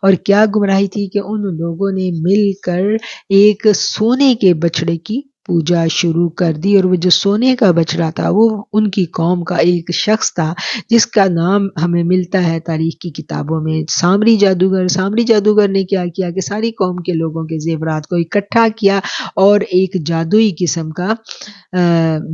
اور کیا گمراہی تھی کہ ان لوگوں نے مل کر ایک سونے کے بچڑے کی پوجا شروع کر دی، اور وہ جو سونے کا بچڑا تھا وہ ان کی قوم کا ایک شخص تھا جس کا نام ہمیں ملتا ہے تاریخ کی کتابوں میں سامری جادوگر۔ سامری جادوگر نے کیا کیا کہ ساری قوم کے لوگوں کے زیورات کو اکٹھا کیا اور ایک جادوئی قسم کا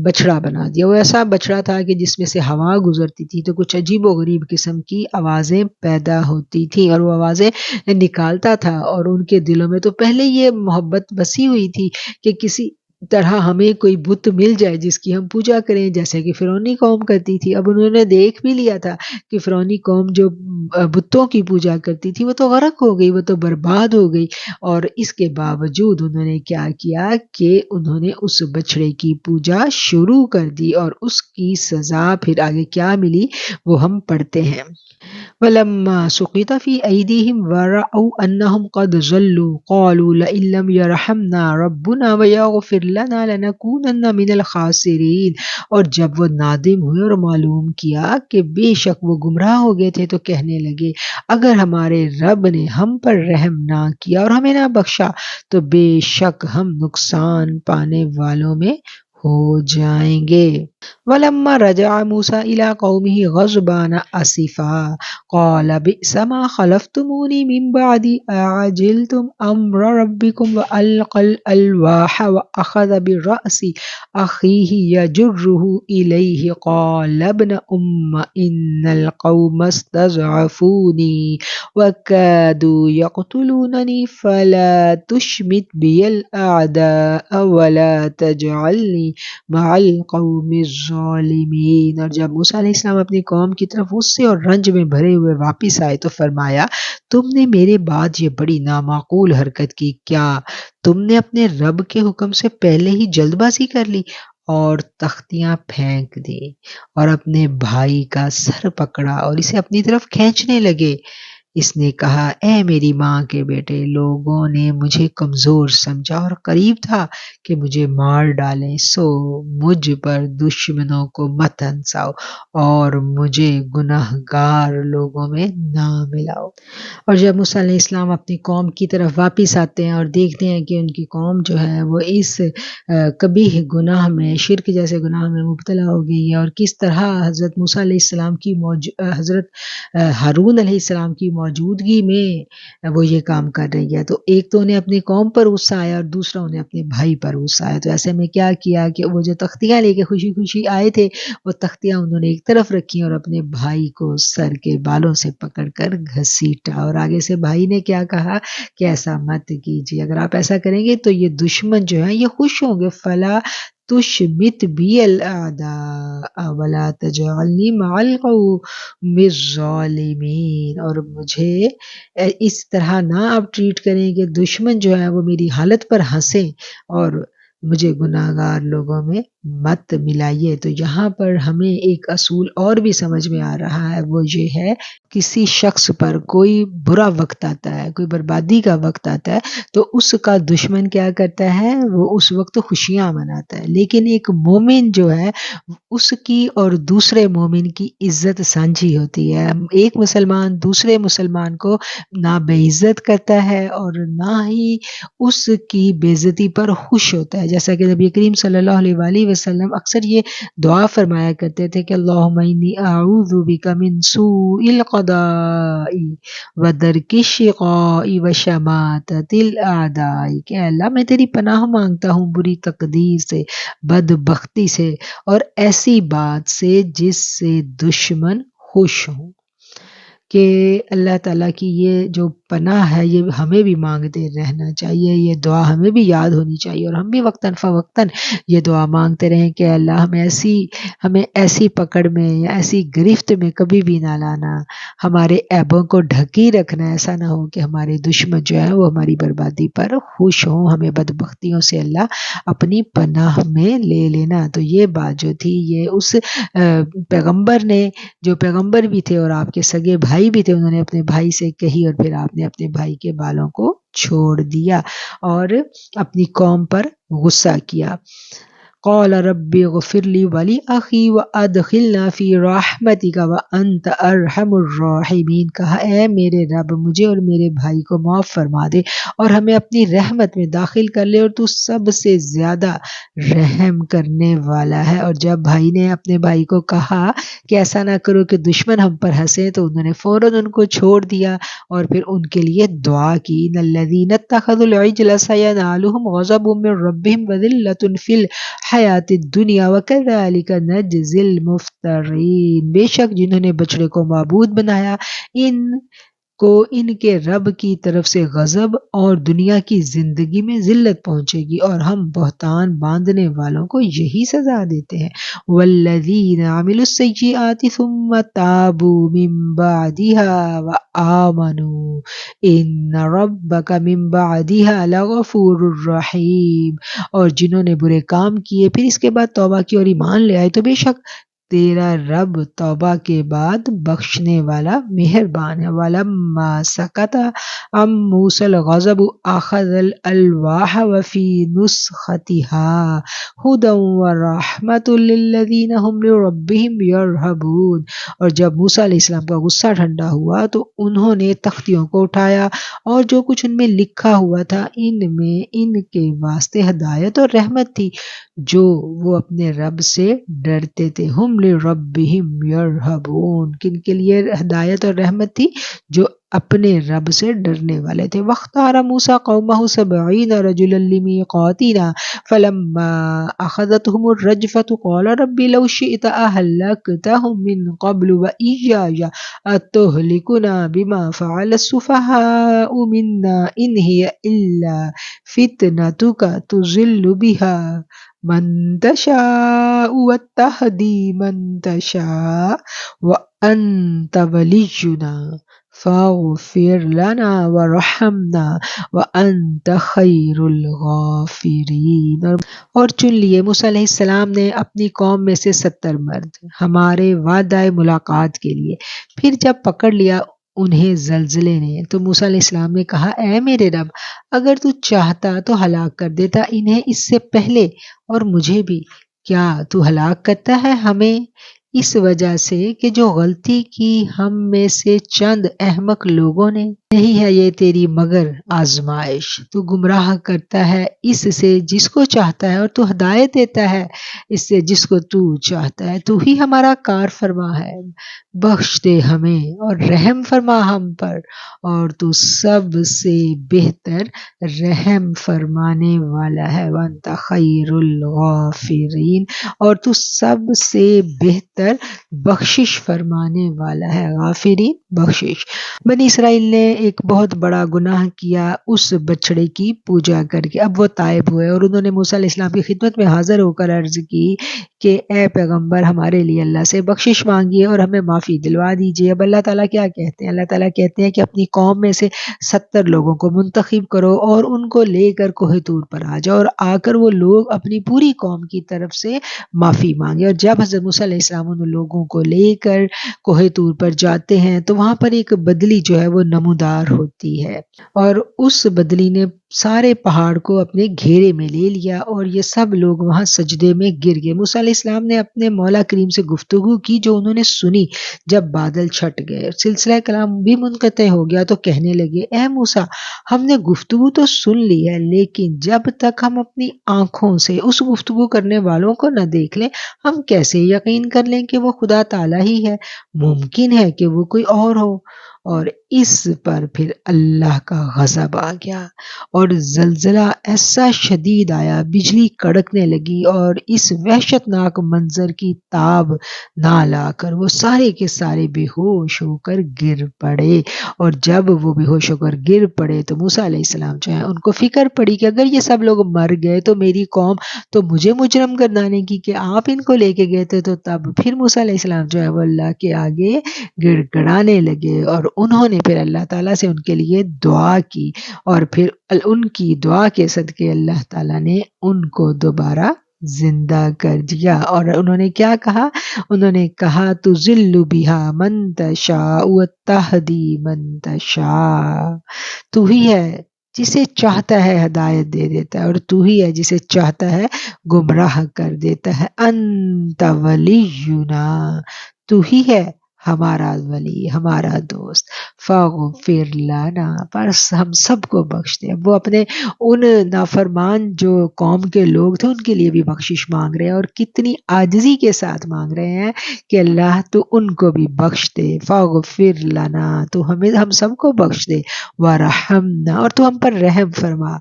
بچڑا بنا دیا۔ وہ ایسا بچڑا تھا کہ جس میں سے ہوا گزرتی تھی تو کچھ عجیب و غریب قسم کی آوازیں پیدا ہوتی تھی، اور وہ آوازیں نکالتا تھا، اور ان کے دلوں میں تو پہلے یہ محبت بسی ہوئی تھی کہ کسی طرح ہمیں کوئی بت مل جائے جس کی ہم پوجا کریں، جیسے کہ فرعونی قوم کرتی تھی۔ اب انہوں نے دیکھ بھی لیا تھا کہ فرعونی قوم جو بتوں کی پوجا کرتی تھی وہ تو غرق ہو گئی، وہ تو برباد ہو گئی، اور اس کے باوجود انہوں نے کیا کیا کہ انہوں نے اس بچڑے کی پوجا شروع کر دی، اور اس کی سزا پھر آگے کیا ملی وہ ہم پڑھتے ہیں۔ وَلَمَّا سُقِطَ فِي أَيْدِيهِمْ وَرَأَوْا أَنَّهُمْ قَدْ ضَلُّوا قَالُوا لَئِن لَّمْ يَرْحَمْنَا رَبُّنَا وَيَغْفِرْ لَنَا لَنَكُونَنَّ مِنَ الْخَاسِرِينَ، اور جب وہ نادم ہوئے اور معلوم کیا کہ بے شک وہ گمراہ ہو گئے تھے تو کہنے لگے اگر ہمارے رب نے ہم پر رحم نہ کیا اور ہمیں نہ بخشا تو بے شک ہم نقصان پانے والوں میں ہو جائیں گے۔ وَلَمَّا رَجَعَ مُوسَىٰ إِلَىٰ قَوْمِهِ غَضْبَانَ أَسِفًا قَالَ بِئْسَ مَا خَلَفْتُمُونِي مِن بَعْدِي أَعَجِلْتُمْ أَمْرَ رَبِّكُمْ وَأَلْقَى الْأَلْوَاحَ وَأَخَذَ بِرَأْسِ أَخِيهِ يَجُرُّهُ إِلَيْهِ قَالَ ابْنَ أُمَّ إِنَّ الْقَوْمَ اسْتَضْعَفُونِي وَكَادُوا يَقْتُلُونَنِي فَلَا تُشْمِتْ بِيَ الْأَعْدَاءَ وَلَا تَجْعَلْنِي مَعَ الْقَوْمِ الظَّالِمِينَ۔ اور جب موسیٰ علیہ السلام اپنی قوم کی طرف غصے اور رنج میں بھرے ہوئے واپس آئے تو فرمایا تم نے میرے بعد یہ بڑی نامعقول حرکت کی، کیا تم نے اپنے رب کے حکم سے پہلے ہی جلد بازی کر لی اور تختیاں پھینک دی اور اپنے بھائی کا سر پکڑا اور اسے اپنی طرف کھینچنے لگے؟ اس نے کہا اے میری ماں کے بیٹے، لوگوں نے مجھے کمزور سمجھا اور قریب تھا کہ مجھے مار ڈالیں، سو مجھ پر دشمنوں کو مت ہنساؤ اور مجھے گناہگار لوگوں میں نہ ملاؤ۔ اور جب موسیٰ علیہ السلام اپنی قوم کی طرف واپس آتے ہیں اور دیکھتے ہیں کہ ان کی قوم جو ہے وہ اس قبیح گناہ میں، شرک جیسے گناہ میں مبتلا ہو گئی ہے، اور کس طرح حضرت موسیٰ علیہ السلام کی حضرت ہارون علیہ السلام کی موجودگی میں وہ یہ کام کر رہی ہے، تو ایک تو انہیں اپنی قوم پر غصہ آیا اور دوسرا انہیں اپنے بھائی پر غصہ آیا۔ تو ایسے میں کیا کیا کہ وہ جو تختیاں لے کے خوشی خوشی آئے تھے وہ تختیاں انہوں نے ایک طرف رکھی اور اپنے بھائی کو سر کے بالوں سے پکڑ کر گھسیٹا، اور آگے سے بھائی نے کیا کہا کہ ایسا مت کیجیے، اگر آپ ایسا کریں گے تو یہ دشمن جو ہیں یہ خوش ہوں گے، فلا تشمت بی الاعداء ولا تجعلنی مع القوم الظالمین، اور مجھے اس طرح نہ آپ ٹریٹ کریں کہ دشمن جو ہے وہ میری حالت پر ہنسیں اور مجھے گناہگار لوگوں میں مت ملائیے۔ تو یہاں پر ہمیں ایک اصول اور بھی سمجھ میں آ رہا ہے، وہ یہ ہے کسی شخص پر کوئی برا وقت آتا ہے، کوئی بربادی کا وقت آتا ہے تو اس کا دشمن کیا کرتا ہے، وہ اس وقت خوشیاں مناتا ہے، لیکن ایک مومن جو ہے اس کی اور دوسرے مومن کی عزت سانجھی ہوتی ہے۔ ایک مسلمان دوسرے مسلمان کو نہ بے عزت کرتا ہے اور نہ ہی اس کی بے عزتی پر خوش ہوتا ہے، جیسا کہ نبی کریم صلی اللہ علیہ وآلہ وسلم اکثر یہ دعا فرمایا کرتے تھے کہ اللہم انی اعوذ بک من سوء القضاء ودرک الشقاء وشماتۃ الاعداء، کہ اللہ میں تیری پناہ مانگتا ہوں بری تقدیر سے، بدبختی سے اور ایسی بات سے جس سے دشمن خوش ہوں۔ کہ اللہ تعالیٰ کی یہ جو پناہ ہے یہ ہمیں بھی مانگتے رہنا چاہیے، یہ دعا ہمیں بھی یاد ہونی چاہیے، اور ہم بھی وقتاً فوقتاً یہ دعا مانگتے رہیں کہ اللہ ہمیں ایسی پکڑ میں یا ایسی گرفت میں کبھی بھی نہ لانا، ہمارے عیبوں کو ڈھکی رکھنا، ایسا نہ ہو کہ ہمارے دشمن جو ہیں وہ ہماری بربادی پر خوش ہوں، ہمیں بدبختیوں سے اللہ اپنی پناہ میں لے لینا۔ تو یہ بات جو تھی یہ اس پیغمبر نے، جو پیغمبر بھی تھے اور آپ کے سگے بھائی بھی تھے، انہوں نے اپنے بھائی سے کہی، اور پھر آپ نے اپنے بھائی کے بالوں کو چھوڑ دیا اور اپنی قوم پر غصہ کیا۔ قال رب اغفر لي ولأخي وادخلنا في رحمتك وانت ارحم الراحمین، کہا اے میرے رب مجھے اور میرے بھائی کو معاف فرما دے اور ہمیں اپنی رحمت میں داخل کر لے، اور تو سب سے زیادہ رحم کرنے والا ہے۔ اور جب بھائی نے اپنے بھائی کو کہا کہ ایسا نہ کرو کہ دشمن ہم پر ہنسے، تو انہوں نے فوراً ان کو چھوڑ دیا اور پھر ان کے لیے دعا کی، ان الذین اتخذوا العجل سینالهم غضب من ربهم وذلۃ فی حیات الدنیا وکذالک نجزی المفترین، بے شک جنہوں نے بچڑے کو معبود بنایا ان کو ان کے رب کی طرف سے غضب اور دنیا کی زندگی میں ذلت پہنچے گی، اور ہم بہتان باندھنے والوں کو یہی سزا دیتے ہیں۔ والذین عملوا السیئات ثم تابوا من بعدها وآمنوا ان ربک من بعدها لغفور رحیم، اور جنہوں نے برے کام کیے پھر اس کے بعد توبہ کی اور ایمان لے آئے، تو بے شک تیرا رب توبہ کے بعد بخشنے والا مہربان ہے۔ وَلَمَّا سَكَتَ عَن مُوسَى الْغَضَبُ أَخَذَ الْأَلْوَاحَ وَفِي نُسْخَتِهَا هُدًى وَرَحْمَةٌ لِّلَّذِينَ هُمْ لِرَبِّهِمْ يَرْهَبُونَ، اور جب موسیٰ علیہ السلام کا غصہ ٹھنڈا ہوا تو انہوں نے تختیوں کو اٹھایا اور جو کچھ ان میں لکھا ہوا تھا ان میں ان کے واسطے ہدایت اور رحمت تھی جو وہ اپنے رب سے ڈرتے تھے۔ ہم لربہم یرہبون، کن کے لیے ہدایت اور رحمت تھی؟ جو اپنے رب سے ڈرنے والے تھے۔ واختار موسیٰ قومہ 70 رجلا لمیقاتنا فلما اخذتهم الرجفة قال رب لو شئت اهلكتهم من قبل وإياي اتهلكنا بما فعل السفهاء منا ان هي الا فتنتك تضل بها من تشاء وتهدي من تشاء وأنت ولينا فاغفر لنا وارحمنا وأنت خیر الغافرین، اور چن لیے موسیٰ علیہ السلام نے اپنی قوم میں سے 70 مرد ہمارے وعدہ ملاقات کے لیے۔ پھر جب پکڑ لیا انہیں زلزلے نے تو موسیٰ علیہ السلام نے کہا اے میرے رب اگر تو چاہتا تو ہلاک کر دیتا انہیں اس سے پہلے اور مجھے بھی، کیا تو ہلاک کرتا ہے ہمیں اس وجہ سے کہ جو غلطی کی ہم میں سے چند احمق لوگوں نے؟ نہیں ہے یہ تیری مگر آزمائش، تو گمراہ کرتا ہے اس سے جس کو چاہتا ہے اور تو ہدایت دیتا ہے اس سے جس کو تو چاہتا ہے۔ تو ہی ہمارا کار فرما ہے، بخش دے ہمیں اور رحم فرما ہم پر، اور تو سب سے بہتر رحم فرمانے والا ہے۔ وانت خیر الغافرین، اور تو سب سے بہتر بخشش فرمانے والا ہے۔ غافرین بخشش۔ بنی اسرائیل نے ایک بہت بڑا گناہ کیا اس بچڑے کی پوجا کر کے، اب وہ تائب ہوئے اور انہوں نے موسیٰ علیہ السلام کی خدمت میں حاضر ہو کر عرض کی کہ اے پیغمبر ہمارے لیے اللہ سے بخشش مانگیے اور ہمیں معافی دلوا دیجیے۔ اب اللہ تعالیٰ کیا کہتے ہیں؟ اللہ تعالیٰ کہتے ہیں کہ اپنی قوم میں سے 70 لوگوں کو منتخب کرو اور ان کو لے کر کوہ طور پر آ جاؤ، اور آ کر وہ لوگ اپنی پوری قوم کی طرف سے معافی مانگے۔ اور جب حضرت موسیٰ علیہ السلام ان لوگوں کو لے کر کوہ طور پر جاتے ہیں تو وہاں پر ایک بدلی جو ہے وہ نمودار ہوتی ہے، اور اس بدلی نے سارے پہاڑ کو اپنے گھیرے میں لے لیا اور یہ سب لوگ وہاں سجدے میں گر گئے۔ موسیٰ علیہ السلام نے اپنے مولا کریم سے گفتگو کی جو انہوں نے سنی جب بادل چھٹ گئے، سلسلہ کلام بھی منقطع ہو گیا، تو کہنے لگے اے موسیٰ ہم نے گفتگو تو سن لی ہے لیکن جب تک ہم اپنی آنکھوں سے اس گفتگو کرنے والوں کو نہ دیکھ لیں ہم کیسے یقین کر لیں کہ وہ خدا تعالیٰ ہی ہے؟ ممکن ہے کہ وہ کوئی اور ہو۔ اور اس پر پھر اللہ کا غضب آ گیا اور زلزلہ ایسا شدید آیا، بجلی کڑکنے لگی اور اس وحشت ناک منظر کی تاب نہ لا کر وہ سارے کے سارے بے ہوش ہو کر گر پڑے۔ اور جب وہ بے ہوش ہو کر گر پڑے تو موسیٰ علیہ السلام جو ہے ان کو فکر پڑی کہ اگر یہ سب لوگ مر گئے تو میری قوم تو مجھے مجرم گردانے کی کہ آپ ان کو لے کے گئے تھے۔ تو تب پھر موسیٰ علیہ السلام جو ہے وہ اللہ کے آگے گڑ گڑانے لگے اور انہوں نے پھر اللہ تعالیٰ سے ان کے لیے دعا کی، اور پھر ان کی دعا کے صدقے اللہ تعالیٰ نے ان کو دوبارہ زندہ کر دیا۔ اور انہوں نے کیا کہا؟ انہوں نے کہا تُذِلُّ بِهَا مَن تَشَاءُ وَتَهْدِي مَن تَشَاءُ، تو ہی ہے جسے چاہتا ہے ہدایت دے دیتا ہے اور تو ہی ہے جسے چاہتا ہے گمراہ کر دیتا ہے۔ انت ولینا، تو ہی ہے ہمارا ولی، ہمارا دوست۔ فاغفر لنا، پس ہم سب کو بخش دے۔ وہ اپنے ان نافرمان جو قوم کے لوگ تھے ان کے لیے بھی بخشش مانگ رہے ہیں اور کتنی عاجزی کے ساتھ مانگ رہے ہیں کہ اللہ تو ان کو بھی بخش دے۔ فاغفر لنا، تو ہم سب کو بخش دے۔ ورحمنا، اور تو ہم پر رحم فرما۔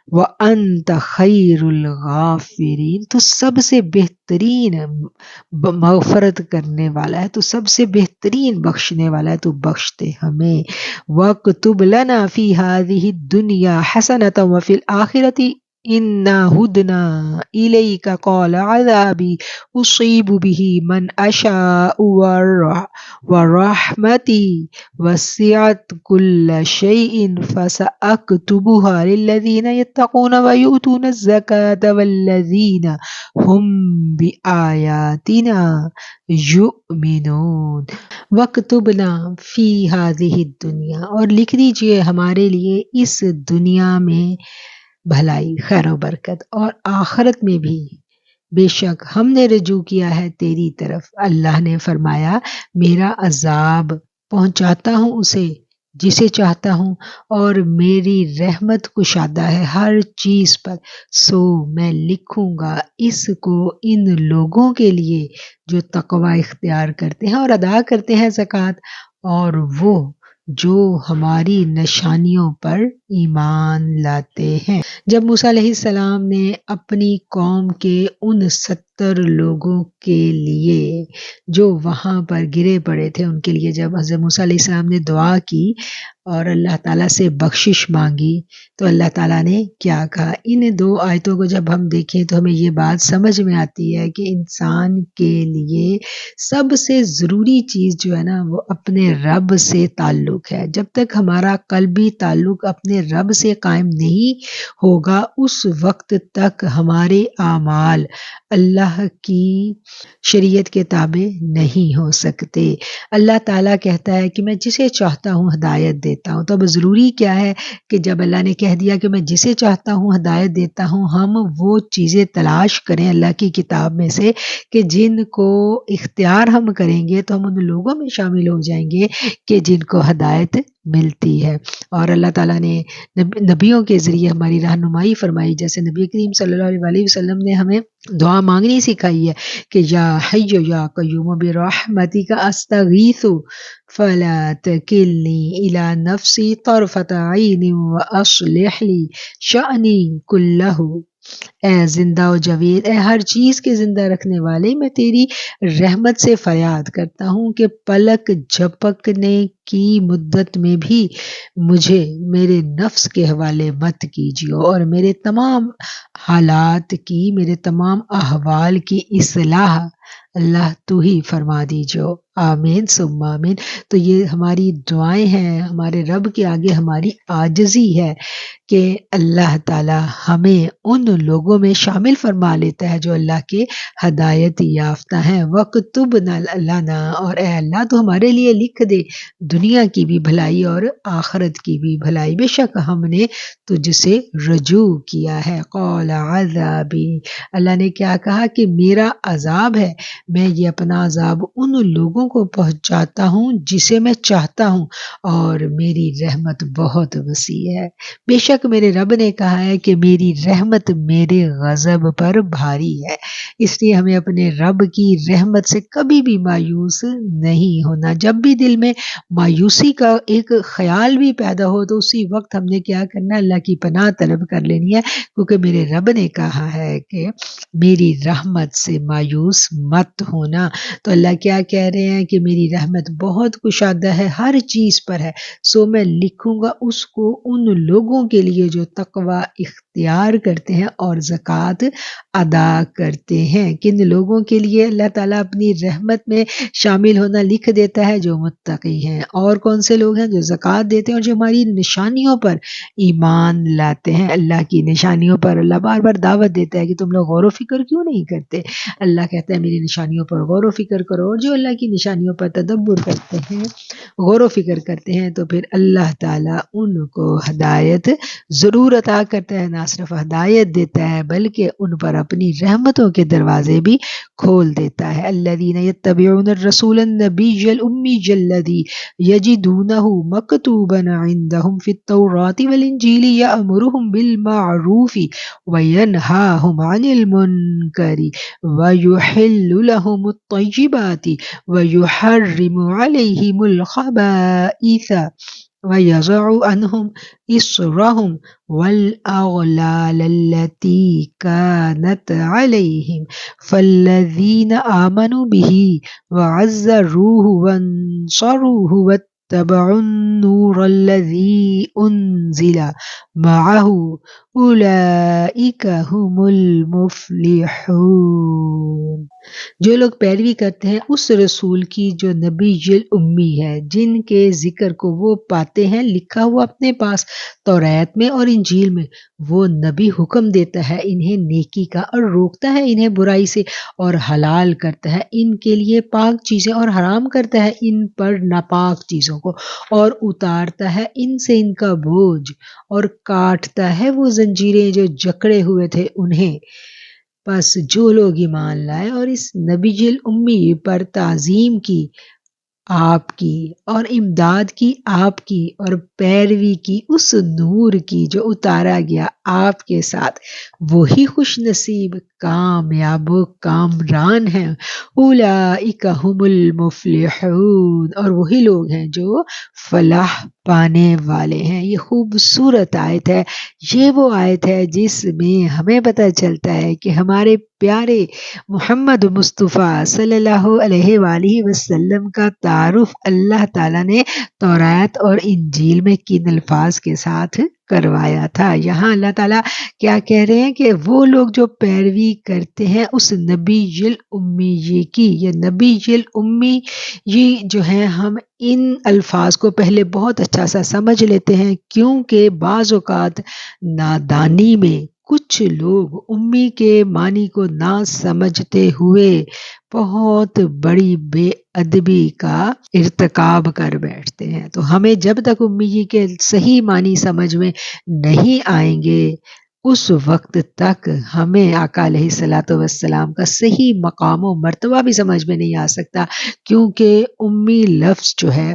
وَأَنْتَ خَيْرُ الْغَافِرِينَ، تو سب سے بہترین مغفرت کرنے والا ہے، تو سب سے بہترین بخشنے والا ہے، تو بخش دے ہمیں۔ وَاكْتُبْ لَنَا فِي هَذِهِ الدُّنْيَا حَسَنَةً وَفِي الْآخِرَةِ إِنَّا هُدْنَا إِلَيْكَ قَالَ عَذَابِي أُصِيبُ بِهِ مَنْ أَشَاءُ وَرَحْمَتِي وَسِعَتْ كُلَّ شَيْءٍ فَسَأَكْتُبُهَا لِلَّذِينَ يَتَّقُونَ وَيُؤْتُونَ الزَّكَاةَ وَالَّذِينَ هُمْ بِآيَاتِنَا يُؤْمِنُونَ۔ وَاكْتُبْنَا فِي هَذِهِ الدُّنْيَا، اور لکھ دیجئے ہمارے لیے اس دنیا میں بھلائی، خیر و برکت، اور آخرت میں بھی بے شک ہم نے رجوع کیا ہے تیری طرف۔ اللہ نے فرمایا میرا عذاب پہنچاتا ہوں اسے جسے چاہتا ہوں، اور میری رحمت کشادہ ہے ہر چیز پر، سو میں لکھوں گا اس کو ان لوگوں کے لیے جو تقوی اختیار کرتے ہیں اور ادا کرتے ہیں زکوٰۃ، اور وہ جو ہماری نشانیوں پر ایمان لاتے ہیں۔ جب موسیٰ علیہ السلام نے اپنی قوم کے ان 70 لوگوں کے لیے جو وہاں پر گرے پڑے تھے ان کے لیے جب حضرت موسیٰ علیہ السلام نے دعا کی اور اللہ تعالیٰ سے بخشش مانگی تو اللہ تعالیٰ نے کیا کہا؟ ان 2 آیتوں کو جب ہم دیکھیں تو ہمیں یہ بات سمجھ میں آتی ہے کہ انسان کے لیے سب سے ضروری چیز جو ہے نا وہ اپنے رب سے تعلق ہے۔ جب تک ہمارا قلبی تعلق اپنے رب سے قائم نہیں ہوگا اس وقت تک ہمارے اعمال اللہ کی شریعت کے تابع نہیں ہو سکتے۔ اللہ تعالیٰ کہتا ہے کہ میں جسے چاہتا ہوں ہدایت دیتا ہوں، تو اب ضروری کیا ہے کہ جب اللہ نے کہہ دیا کہ میں جسے چاہتا ہوں ہدایت دیتا ہوں، ہم وہ چیزیں تلاش کریں اللہ کی کتاب میں سے کہ جن کو اختیار ہم کریں گے تو ہم ان لوگوں میں شامل ہو جائیں گے کہ جن کو ہدایت ملتی ہے۔ اور اللہ تعالیٰ نے نبیوں کے ذریعے ہماری رہنمائی فرمائی، جیسے نبی کریم صلی اللہ علیہ وسلم نے ہمیں دعا مانگنی سکھائی ہے کہ یا حی یا قیوم برحمتک استغیث فلا تکلنی الی نفسی طرفۃ عین واصلح لی شأنی کلہ۔ اے زندہ و جاوید، اے ہر چیز کے زندہ رکھنے والے، میں تیری رحمت سے فریاد کرتا ہوں کہ پلک جھپکنے کی مدت میں بھی مجھے میرے نفس کے حوالے مت کیجیے اور میرے تمام حالات کی، میرے تمام احوال کی اصلاح اللہ تو ہی فرما دیجیے۔ آمین ثم آمین۔ تو یہ ہماری دعائیں ہیں، ہمارے رب کے آگے ہماری عاجزی ہے کہ اللہ تعالی ہمیں ان لوگوں میں شامل فرما لیتا ہے جو اللہ کے ہدایت یافتہ ہیں۔ وَاكْتُبْ لَنَا، اور اے اللہ تو ہمارے لیے لکھ دے دنیا کی بھی بھلائی اور آخرت کی بھی بھلائی، بے شک ہم نے تجھ سے رجوع کیا ہے۔ قَالَ عَذَابِي، اللہ نے کیا کہا کہ میرا عذاب ہے، میں یہ اپنا عذاب ان لوگوں رحمتوں کو پہنچاتا ہوں جسے میں چاہتا ہوں، اور میری رحمت بہت وسیع ہے۔ بے شک میرے رب نے کہا ہے کہ میری رحمت میرے غضب پر بھاری ہے، اس لیے ہمیں اپنے رب کی رحمت سے کبھی بھی مایوس نہیں ہونا۔ جب بھی دل میں مایوسی کا ایک خیال بھی پیدا ہو تو اسی وقت ہم نے کیا کرنا ہے؟ اللہ کی پناہ طلب کر لینی ہے، کیونکہ میرے رب نے کہا ہے کہ میری رحمت سے مایوس مت ہونا۔ تو اللہ کیا کہہ رہے ہیں کہ میری رحمت بہت کشادہ ہے، ہر چیز پر ہے، سو میں لکھوں گا اس کو ان لوگوں کے لیے جو تقوی اختیار کرتے ہیں اور زکوٰۃ ادا کرتے ہیں۔ کن لوگوں کے لیے اللہ تعالیٰ اپنی رحمت میں شامل ہونا لکھ دیتا ہے؟ جو متقی ہیں۔ اور کون سے لوگ ہیں؟ جو زکوٰۃ دیتے ہیں اور جو ہماری نشانیوں پر ایمان لاتے ہیں۔ اللہ کی نشانیوں پر اللہ بار بار دعوت دیتا ہے کہ تم لوگ غور و فکر کیوں نہیں کرتے؟ اللہ کہتا ہے میری نشانیوں پر غور و فکر کرو، اور جو اللہ کی نشانیوں پر تدبر کرتے ہیں، غور و فکر کرتے ہیں، تو پھر اللہ تعالیٰ ان کو ہدایت ضرور عطا کرتا ہے۔ نہ صرف ہدایت دیتا ہے بلکہ ان پر اپنی رحمتوں کے دروازے بھی کھول دیتا ہے۔ الذین یتبعون الرسول النبی الامی الذی یجدونہ مکتوبا عندہم فی التوراۃ والانجیل یأمرہم بالمعروف وینہاہم عن المنکر ویحل لہم الطیبات ویحرم علیہم الخبائث وَيَضَعُ عَنْهُمْ إِصْرَهُمْ وَالْأَغْلَالَ الَّتِي كَانَتْ عَلَيْهِمْ فَالَّذِينَ آمَنُوا بِهِ وَعَزَّرُوهُ وَانصَرُوهُ وَاتَّبَعُوا النُّورَ الَّذِي أُنزِلَ مَعَهُ أُولَئِكَ هُمُ الْمُفْلِحُونَ۔ جو لوگ پیروی کرتے ہیں اس رسول کی جو نبی الامی ہے، جن کے ذکر کو وہ پاتے ہیں لکھا ہوا اپنے پاس توریت میں اور انجیل میں، وہ نبی حکم دیتا ہے انہیں نیکی کا اور روکتا ہے انہیں برائی سے، اور حلال کرتا ہے ان کے لیے پاک چیزیں اور حرام کرتا ہے ان پر ناپاک چیزوں کو، اور اتارتا ہے ان سے ان کا بوجھ، اور کاٹتا ہے وہ زنجیریں جو جکڑے ہوئے تھے انہیں۔ پس جو لوگ ایمان لائے اور اس نبی الامی پر تعظیم کی آپ کی، اور امداد کی آپ کی، اور پیروی کی اس نور کی جو اتارا گیا آپ کے ساتھ، وہی خوش نصیب کامیاب و کامران ہیں۔ اولئک هم المفلحون، اور وہی لوگ ہیں جو فلاح پانے والے ہیں۔ یہ خوبصورت آیت ہے، یہ وہ آیت ہے جس میں ہمیں پتہ چلتا ہے کہ ہمارے پیارے محمد مصطفیٰ صلی اللہ علیہ وآلہ وسلم کا تعارف اللہ تعالیٰ نے توریت اور انجیل میں کن الفاظ کے ساتھ کروایا تھا۔ یہاں اللہ تعالیٰ کیا کہہ رہے ہیں کہ وہ لوگ جو پیروی کرتے ہیں اس نبی الامی کی، یہ نبی الامی جو ہیں، ہم ان الفاظ کو پہلے بہت اچھا سا سمجھ لیتے ہیں، کیونکہ بعض اوقات نادانی میں کچھ لوگ امی کے معنی کو نہ سمجھتے ہوئے بہت بڑی بے ادبی کا ارتکاب کر بیٹھتے ہیں۔ تو ہمیں جب تک امی جی کے صحیح معنی سمجھ میں نہیں آئیں گے اس وقت تک ہمیں آقا علیہ الصلاۃ والسلام کا صحیح مقام و مرتبہ بھی سمجھ میں نہیں آ سکتا، کیونکہ امی لفظ جو ہے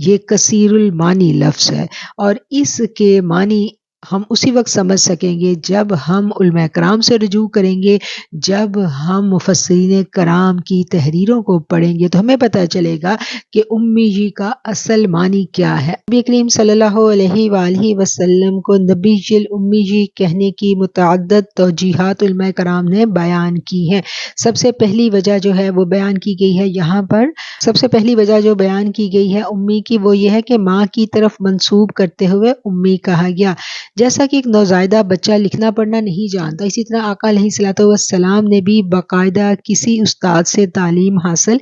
یہ کثیر المعنی لفظ ہے، اور اس کے معنی ہم اسی وقت سمجھ سکیں گے جب ہم علماء کرام سے رجوع کریں گے، جب ہم مفسرین کرام کی تحریروں کو پڑھیں گے تو ہمیں پتہ چلے گا کہ امی جی کا اصل معنی کیا ہے۔ نبی کریم صلی اللہ علیہ وآلہ وسلم کو نبی الامی جی کہنے کی متعدد توجیحات علماء کرام نے بیان کی ہیں۔ سب سے پہلی وجہ جو ہے وہ بیان کی گئی ہے یہاں پر، سب سے پہلی وجہ جو بیان کی گئی ہے امی کی، وہ یہ ہے کہ ماں کی طرف منسوب کرتے ہوئے امی کہا گیا۔ جیسا کہ ایک نوزائیدہ بچہ لکھنا پڑھنا نہیں جانتا، اسی طرح آقا علیہ الصلوۃ والسلام نے بھی باقاعدہ کسی استاد سے تعلیم حاصل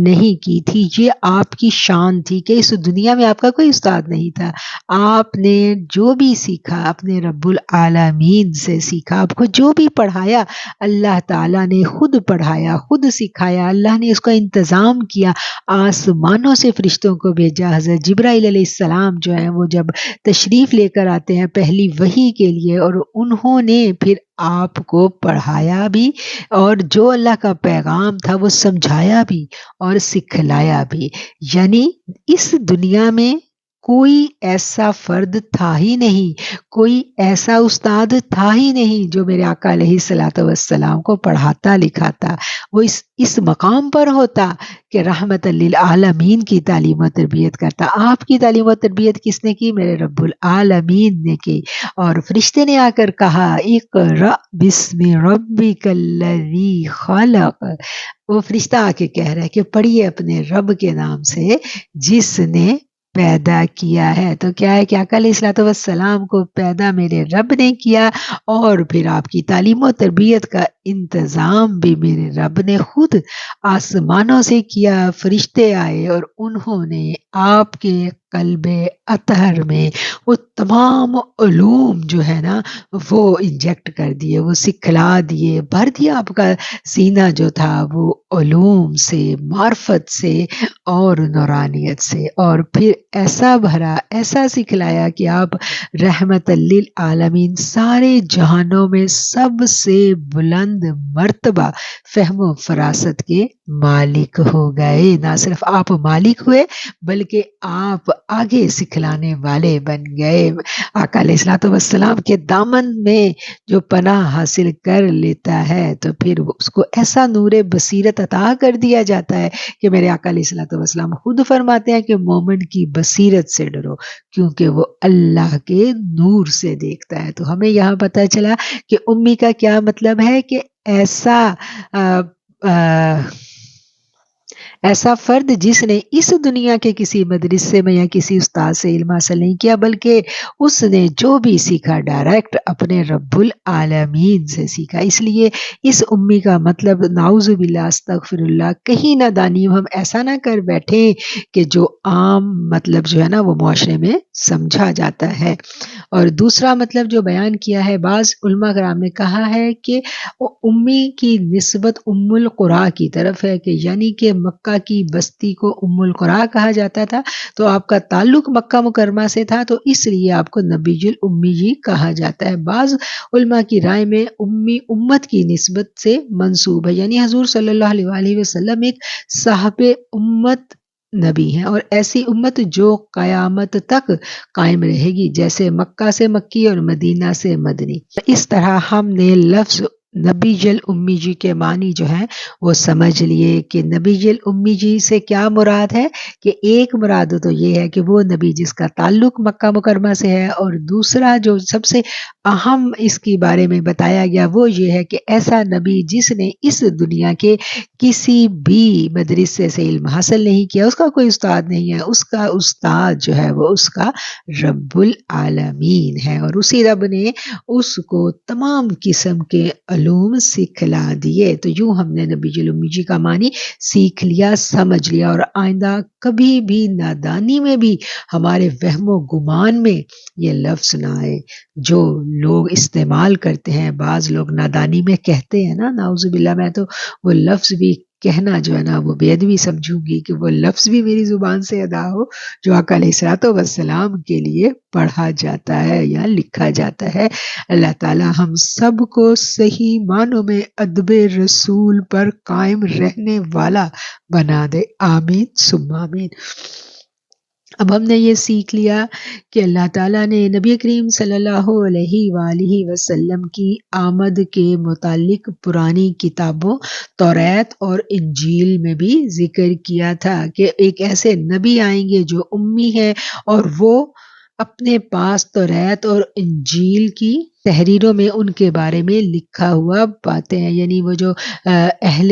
نہیں کی تھی۔ یہ آپ کی شان تھی کہ اس دنیا میں آپ کا کوئی استاد نہیں تھا، آپ نے جو بھی سیکھا اپنے رب العالمین سے سیکھا، آپ کو جو بھی پڑھایا اللہ تعالیٰ نے خود پڑھایا، خود سکھایا، اللہ نے اس کا انتظام کیا، آسمانوں سے فرشتوں کو بھیجا۔ حضرت جبرائیل علیہ السلام جو ہیں وہ جب تشریف لے کر آتے ہیں پہلی پہلی وحی کے لیے، اور انہوں نے پھر آپ کو پڑھایا بھی، اور جو اللہ کا پیغام تھا وہ سمجھایا بھی اور سکھلایا بھی۔ یعنی اس دنیا میں کوئی ایسا فرد تھا ہی نہیں، کوئی ایسا استاد تھا ہی نہیں جو میرے آقا علیہ الصلوۃ والسلام کو پڑھاتا لکھاتا، وہ اس مقام پر ہوتا کہ رحمت للعالمین کی تعلیم و تربیت کرتا۔ آپ کی تعلیم و تربیت کس نے کی؟ میرے رب العالمین نے کی۔ اور فرشتے نے آ کر کہا اقرأ بسم ربک الذی خلق، وہ فرشتہ آ کے کہہ رہا ہے کہ پڑھیے اپنے رب کے نام سے جس نے پیدا کیا ہے۔ تو کیا ہے کہ آقا علیہ الصلوۃ والسلام کو پیدا میرے رب نے کیا، اور پھر آپ کی تعلیم و تربیت کا انتظام بھی میرے رب نے خود آسمانوں سے کیا۔ فرشتے آئے اور انہوں نے آپ کے قلب اطہر میں وہ تمام علوم جو ہے نا وہ انجیکٹ کر دیے، وہ سکھلا دیے، بھر دیا آپ کا سینہ جو تھا وہ علوم سے، معرفت سے اور نورانیت سے، اور پھر ایسا بھرا، ایسا سکھلایا کہ آپ رحمت للعالمین، سارے جہانوں میں سب سے بلند مرتبہ فہم و فراست کے مالک ہو گئے۔ نہ صرف آپ مالک ہوئے بلکہ آپ آگے سکھلانے والے بن گئے۔ آقا علیہ الصلوۃ والسلام کے دامن میں جو پناہ حاصل کر لیتا ہے تو پھر اس کو ایسا نور بصیرت عطا کر دیا جاتا ہے کہ میرے آقا علیہ الصلوۃ والسلام خود فرماتے ہیں کہ مومن کی بصیرت سے ڈرو کیونکہ وہ اللہ کے نور سے دیکھتا ہے۔ تو ہمیں یہاں پتہ چلا کہ امی کا کیا مطلب ہے کہ ایسا فرد جس نے اس دنیا کے کسی مدرسے میں یا کسی استاد سے علم حاصل نہیں کیا بلکہ اس نے جو بھی سیکھا ڈائریکٹ اپنے رب العالمین سے سیکھا۔ اس لیے اس امی کا مطلب نعوذ باللہ استغفر اللہ کہیں نہ دانی ہم ایسا نہ کر بیٹھے کہ جو عام مطلب جو ہے نا وہ معاشرے میں سمجھا جاتا ہے۔ اور دوسرا مطلب جو بیان کیا ہے، بعض علماء کرام نے کہا ہے کہ امی کی نسبت ام القریٰ کی طرف ہے، کہ یعنی کہ مکہ کی بستی کو ام القریٰ کہا جاتا تھا، تو آپ کا تعلق مکہ مکرمہ سے تھا تو اس لیے آپ کو نبی الامی جی کہا جاتا ہے۔ بعض علماء کی رائے میں امی امت کی نسبت سے منسوب ہے، یعنی حضور صلی اللہ علیہ وآلہ وسلم ایک صاحب امت نبی ہیں، اور ایسی امت جو قیامت تک قائم رہے گی، جیسے مکہ سے مکی اور مدینہ سے مدنی۔ اس طرح ہم نے لفظ نبی الامی جی کے معنی جو ہیں وہ سمجھ لیے کہ نبی الامی جی سے کیا مراد ہے، کہ ایک مراد تو یہ ہے کہ وہ نبی جس کا تعلق مکہ مکرمہ سے ہے، اور دوسرا جو سب سے اہم اس کے بارے میں بتایا گیا وہ یہ ہے کہ ایسا نبی جس نے اس دنیا کے کسی بھی مدرسے سے علم حاصل نہیں کیا، اس کا کوئی استاد نہیں ہے، اس کا استاد جو ہے وہ اس کا رب العالمین ہے، اور اسی رب نے اس کو تمام قسم کے علوم سکھلا دیے۔ تو یوں ہم نے نبی الامی جی کا معنی سیکھ لیا، سمجھ لیا، اور آئندہ کبھی بھی نادانی میں بھی ہمارے وہم و گمان میں یہ لفظ نہ آئے جو لوگ استعمال کرتے ہیں۔ بعض لوگ نادانی میں کہتے ہیں نا، نعوذ باللہ، میں تو وہ لفظ بھی کہنا جو ہے نا وہ بے ادبی سمجھوں گی کہ وہ لفظ بھی میری زبان سے ادا ہو جو آقا علیہ الصلوۃ والسلام کے لیے پڑھا جاتا ہے یا لکھا جاتا ہے۔ اللہ تعالی ہم سب کو صحیح معنوں میں ادب رسول پر قائم رہنے والا بنا دے، آمین ثم آمین۔ اب ہم نے یہ سیکھ لیا کہ اللہ تعالیٰ نے نبی کریم صلی اللہ علیہ وآلہ وسلم کی آمد کے متعلق پرانی کتابوں توریت اور انجیل میں بھی ذکر کیا تھا کہ ایک ایسے نبی آئیں گے جو امی ہے، اور وہ اپنے پاس توریت اور انجیل کی تحریروں میں ان کے بارے میں لکھا ہوا پاتے ہیں، یعنی وہ جو اہل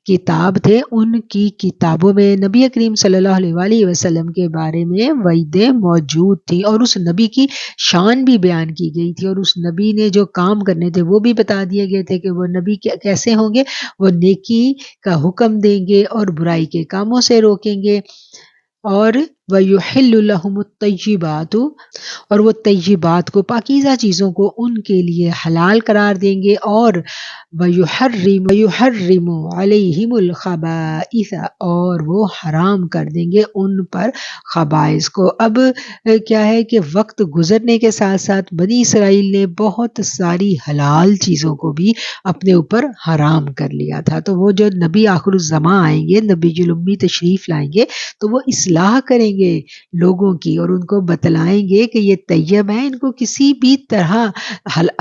کتاب تھے ان کی کتابوں میں نبی کریم صلی اللہ علیہ وآلہ وسلم کے بارے میں وعدیں موجود تھی، اور اس نبی کی شان بھی بیان کی گئی تھی، اور اس نبی نے جو کام کرنے تھے وہ بھی بتا دیے گئے تھے کہ وہ نبی کیسے ہوں گے، وہ نیکی کا حکم دیں گے اور برائی کے کاموں سے روکیں گے، اور وَيُحِلُّ لَهُمُ الطَّيِّبَاتُ، اور وہ طیبات کو، پاکیزہ چیزوں کو ان کے لیے حلال قرار دیں گے، اور وَيُحَرِّمُ عَلَيْهِمُ الْخَبَائِثَ، اور وہ حرام کر دیں گے ان پر خبائث کو۔ اب کیا ہے کہ وقت گزرنے کے ساتھ ساتھ بنی اسرائیل نے بہت ساری حلال چیزوں کو بھی اپنے اوپر حرام کر لیا تھا، تو وہ جو نبی آخر الزماں آئیں گے، نبی الامی تشریف لائیں گے، تو وہ اصلاح کریں گے لوگوں کی، اور ان کو بتلائیں گے کہ یہ طیب ہیں، ان کو کسی بھی طرح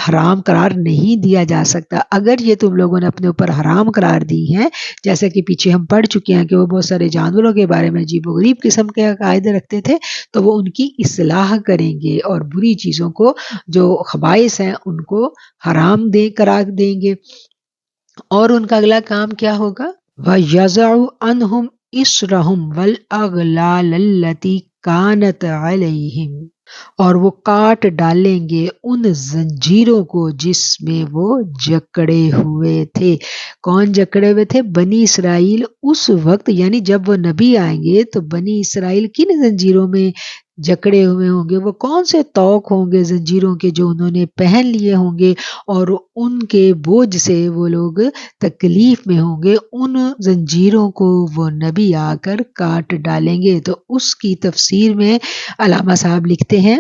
حرام قرار نہیں دیا جا سکتا۔ اگر یہ تم لوگوں نے اپنے اوپر حرام قرار دی ہیں، جیسا کہ پیچھے ہم پڑھ چکے ہیں کہ وہ بہت سارے جانوروں کے بارے میں عجیب و غریب قسم کے عقائد رکھتے تھے، تو وہ ان کی اصلاح کریں گے اور بری چیزوں کو، جو خبائث ہیں، ان کو حرام قرار دیں گے۔ اور ان کا اگلا کام کیا ہوگا؟ وَيَضَعُ عَنْهُمْ إِصْرَهُمْ وَالْأَغْلَالَ الَّتِي كَانَتْ عَلَيْهِمْ، اور وہ کاٹ ڈالیں گے ان زنجیروں کو جس میں وہ جکڑے ہوئے تھے۔ کون جکڑے ہوئے تھے؟ بنی اسرائیل اس وقت، یعنی جب وہ نبی آئیں گے تو بنی اسرائیل کن زنجیروں میں جکڑے ہوئے ہوں گے؟ وہ کون سے طوق ہوں گے زنجیروں کے جو انہوں نے پہن لیے ہوں گے، اور ان کے بوجھ سے وہ لوگ تکلیف میں ہوں گے۔ ان زنجیروں کو وہ نبی آ کر کاٹ ڈالیں گے۔ تو اس کی تفسیر میں علامہ صاحب لکھتے ہیں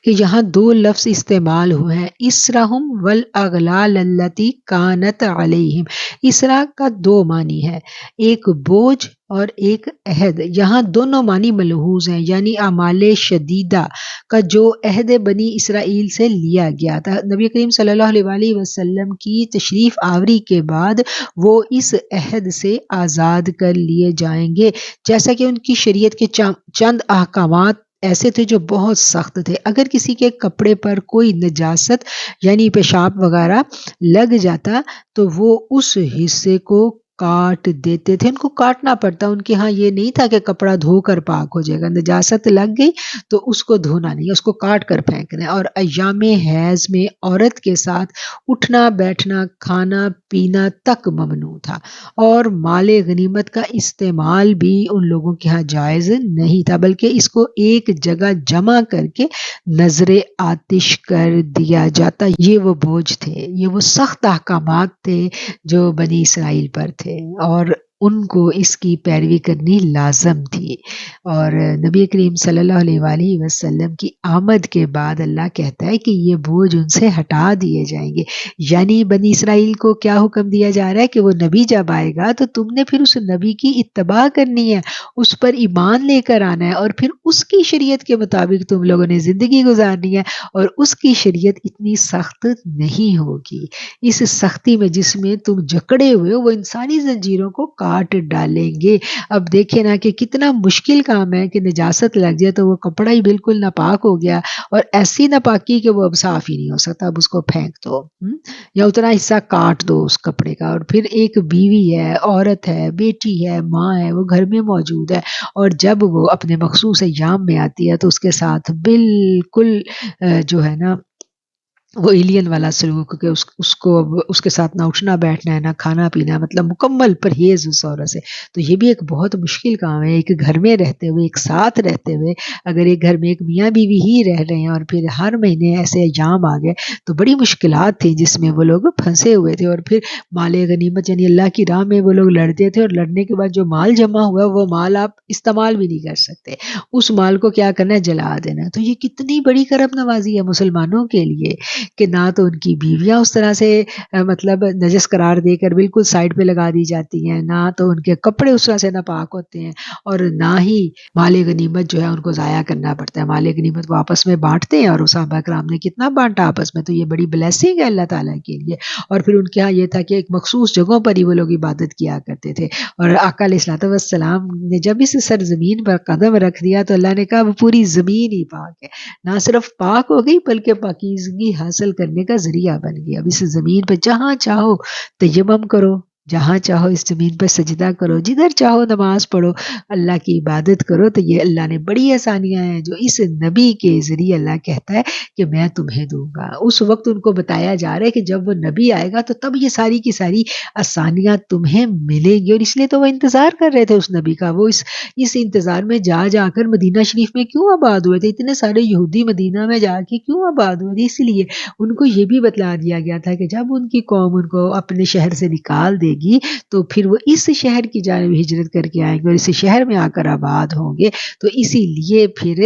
کہ یہاں دو لفظ استعمال ہوئے ہیں، اسرہم والاغلال التی کانت علیہم۔ اسرا کا دو معنی ہے، ایک بوجھ اور ایک عہد۔ یہاں دونوں معنی ملحوظ ہیں، یعنی اعمال شدیدہ کا جو عہد بنی اسرائیل سے لیا گیا تھا، نبی کریم صلی اللہ علیہ وآلہ وسلم کی تشریف آوری کے بعد وہ اس عہد سے آزاد کر لیے جائیں گے، جیسا کہ ان کی شریعت کے چند احکامات ایسے تھے جو بہت سخت تھے۔ اگر کسی کے کپڑے پر کوئی نجاست یعنی پیشاب وغیرہ لگ جاتا تو وہ اس حصے کو کاٹ دیتے تھے، ان کو کاٹنا پڑتا۔ ان کے ہاں یہ نہیں تھا کہ کپڑا دھو کر پاک ہو جائے گا، نجاست لگ گئی تو اس کو دھونا نہیں، اس کو کاٹ کر پھینکنا ہے۔ اور ایام حیض میں عورت کے ساتھ اٹھنا بیٹھنا کھانا پینا تک ممنوع تھا، اور مال غنیمت کا استعمال بھی ان لوگوں کے ہاں جائز نہیں تھا، بلکہ اس کو ایک جگہ جمع کر کے نظر آتش کر دیا جاتا۔ یہ وہ بوجھ تھے، یہ وہ سخت احکامات تھے جو بنی اسرائیل پر تھے، اور ان کو اس کی پیروی کرنی لازم تھی۔ اور نبی کریم صلی اللہ علیہ وآلہ وسلم کی آمد کے بعد اللہ کہتا ہے کہ یہ بوجھ ان سے ہٹا دیے جائیں گے، یعنی بنی اسرائیل کو کیا حکم دیا جا رہا ہے کہ وہ نبی جب آئے گا تو تم نے پھر اس نبی کی اتباع کرنی ہے، اس پر ایمان لے کر آنا ہے، اور پھر اس کی شریعت کے مطابق تم لوگوں نے زندگی گزارنی ہے، اور اس کی شریعت اتنی سخت نہیں ہوگی۔ اس سختی میں جس میں تم جکڑے ہوئے ہو وہ انسانی زنجیروں کو کاٹ ڈالیں گے۔ اب دیکھیں نا کہ کتنا مشکل کام ہے کہ نجاست لگ جائے تو وہ کپڑا ہی بالکل ناپاک ہو گیا، اور ایسی ناپاکی کہ وہ اب صاف ہی نہیں ہو سکتا، اب اس کو پھینک دو یا اتنا حصہ کاٹ دو اس کپڑے کا۔ اور پھر ایک بیوی ہے، عورت ہے، بیٹی ہے، ماں ہے، وہ گھر میں موجود ہے، اور جب وہ اپنے مخصوص ایام میں آتی ہے تو اس کے ساتھ بالکل جو ہے نا وہ ایلین والا سلوک، کہ اس کو اس کے ساتھ نہ اٹھنا بیٹھنا ہے، نہ کھانا پینا ہے، مطلب مکمل پرہیز اس عورت سے۔ تو یہ بھی ایک بہت مشکل کام ہے، ایک گھر میں رہتے ہوئے، ایک ساتھ رہتے ہوئے، اگر ایک گھر میں ایک میاں بیوی ہی رہ رہے ہیں اور پھر ہر مہینے ایسے ایام آ گئے تو بڑی مشکلات تھیں جس میں وہ لوگ پھنسے ہوئے تھے۔ اور پھر مال غنیمت یعنی اللہ کی راہ میں وہ لوگ لڑتے تھے، اور لڑنے کے بعد جو مال جمع ہوا وہ مال آپ استعمال بھی نہیں کر سکتے، اس مال کو کیا کرنا ہے؟ جلا دینا۔ تو یہ کتنی بڑی کرم نوازی ہے مسلمانوں کے لیے کہ نہ تو ان کی بیویاں اس طرح سے مطلب نجس قرار دے کر بالکل سائڈ پہ لگا دی جاتی ہیں، نہ تو ان کے کپڑے اس طرح سے ناپاک ہوتے ہیں، اور نہ ہی مال غنیمت جو ہے ان کو ضائع کرنا پڑتا ہے۔ مال غنیمت وہ آپس میں بانٹتے ہیں، اور صحابہ کرام نے کتنا بانٹا آپس میں، تو یہ بڑی بلیسنگ ہے اللہ تعالیٰ کے لیے۔ اور پھر ان کے ہاں یہ تھا کہ ایک مخصوص جگہوں پر ہی وہ لوگ عبادت کیا کرتے تھے، اور آقا علیہ الصلوۃ والسلام نے جب اس سرزمین پر قدم رکھ دیا تو اللہ نے کہا وہ پوری زمین ہی پاک ہے، نہ صرف پاک ہو گئی بلکہ پاکیزگی حاصل کرنے کا ذریعہ بن گیا۔ اب اس زمین پہ جہاں چاہو تیمم کرو، جہاں چاہو اس زمین پر سجدہ کرو، جدھر چاہو نماز پڑھو، اللہ کی عبادت کرو، تو یہ اللہ نے بڑی آسانیاں ہیں جو اس نبی کے ذریعے اللہ کہتا ہے کہ میں تمہیں دوں گا۔ اس وقت ان کو بتایا جا رہا ہے کہ جب وہ نبی آئے گا تو تب یہ ساری کی ساری آسانیاں تمہیں ملیں گی، اور اس لیے تو وہ انتظار کر رہے تھے اس نبی کا۔ وہ اس انتظار میں جا کر مدینہ شریف میں کیوں آباد ہوئے تھے، اتنے سارے یہودی مدینہ میں جا کے کیوں آباد ہوئے تھے، اس لیے ان کو یہ بھی بتلا دیا گیا تھا کہ جب ان کی قوم ان کو اپنے شہر سے نکال دے گی تو پھر وہ اس شہر کی جانب ہجرت کر کے آئیں گے اور اس شہر میں آ کر آباد ہوں گے۔ تو اسی لیے پھر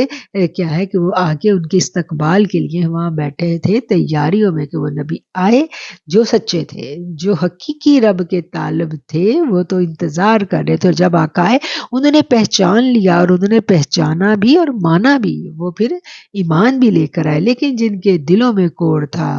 کیا ہے کہ وہ آ کے ان کے استقبال کے لیے وہاں بیٹھے تھے تیاریوں میں کہ وہ نبی آئے جو سچے تھے، جو حقیقی رب کے طالب تھے، وہ تو انتظار کر رہے تھے، اور جب آقا آئے انہوں نے پہچان لیا اور انہوں نے پہچانا بھی اور مانا بھی، وہ پھر ایمان بھی لے کر آئے۔ لیکن جن کے دلوں میں کوڑ تھا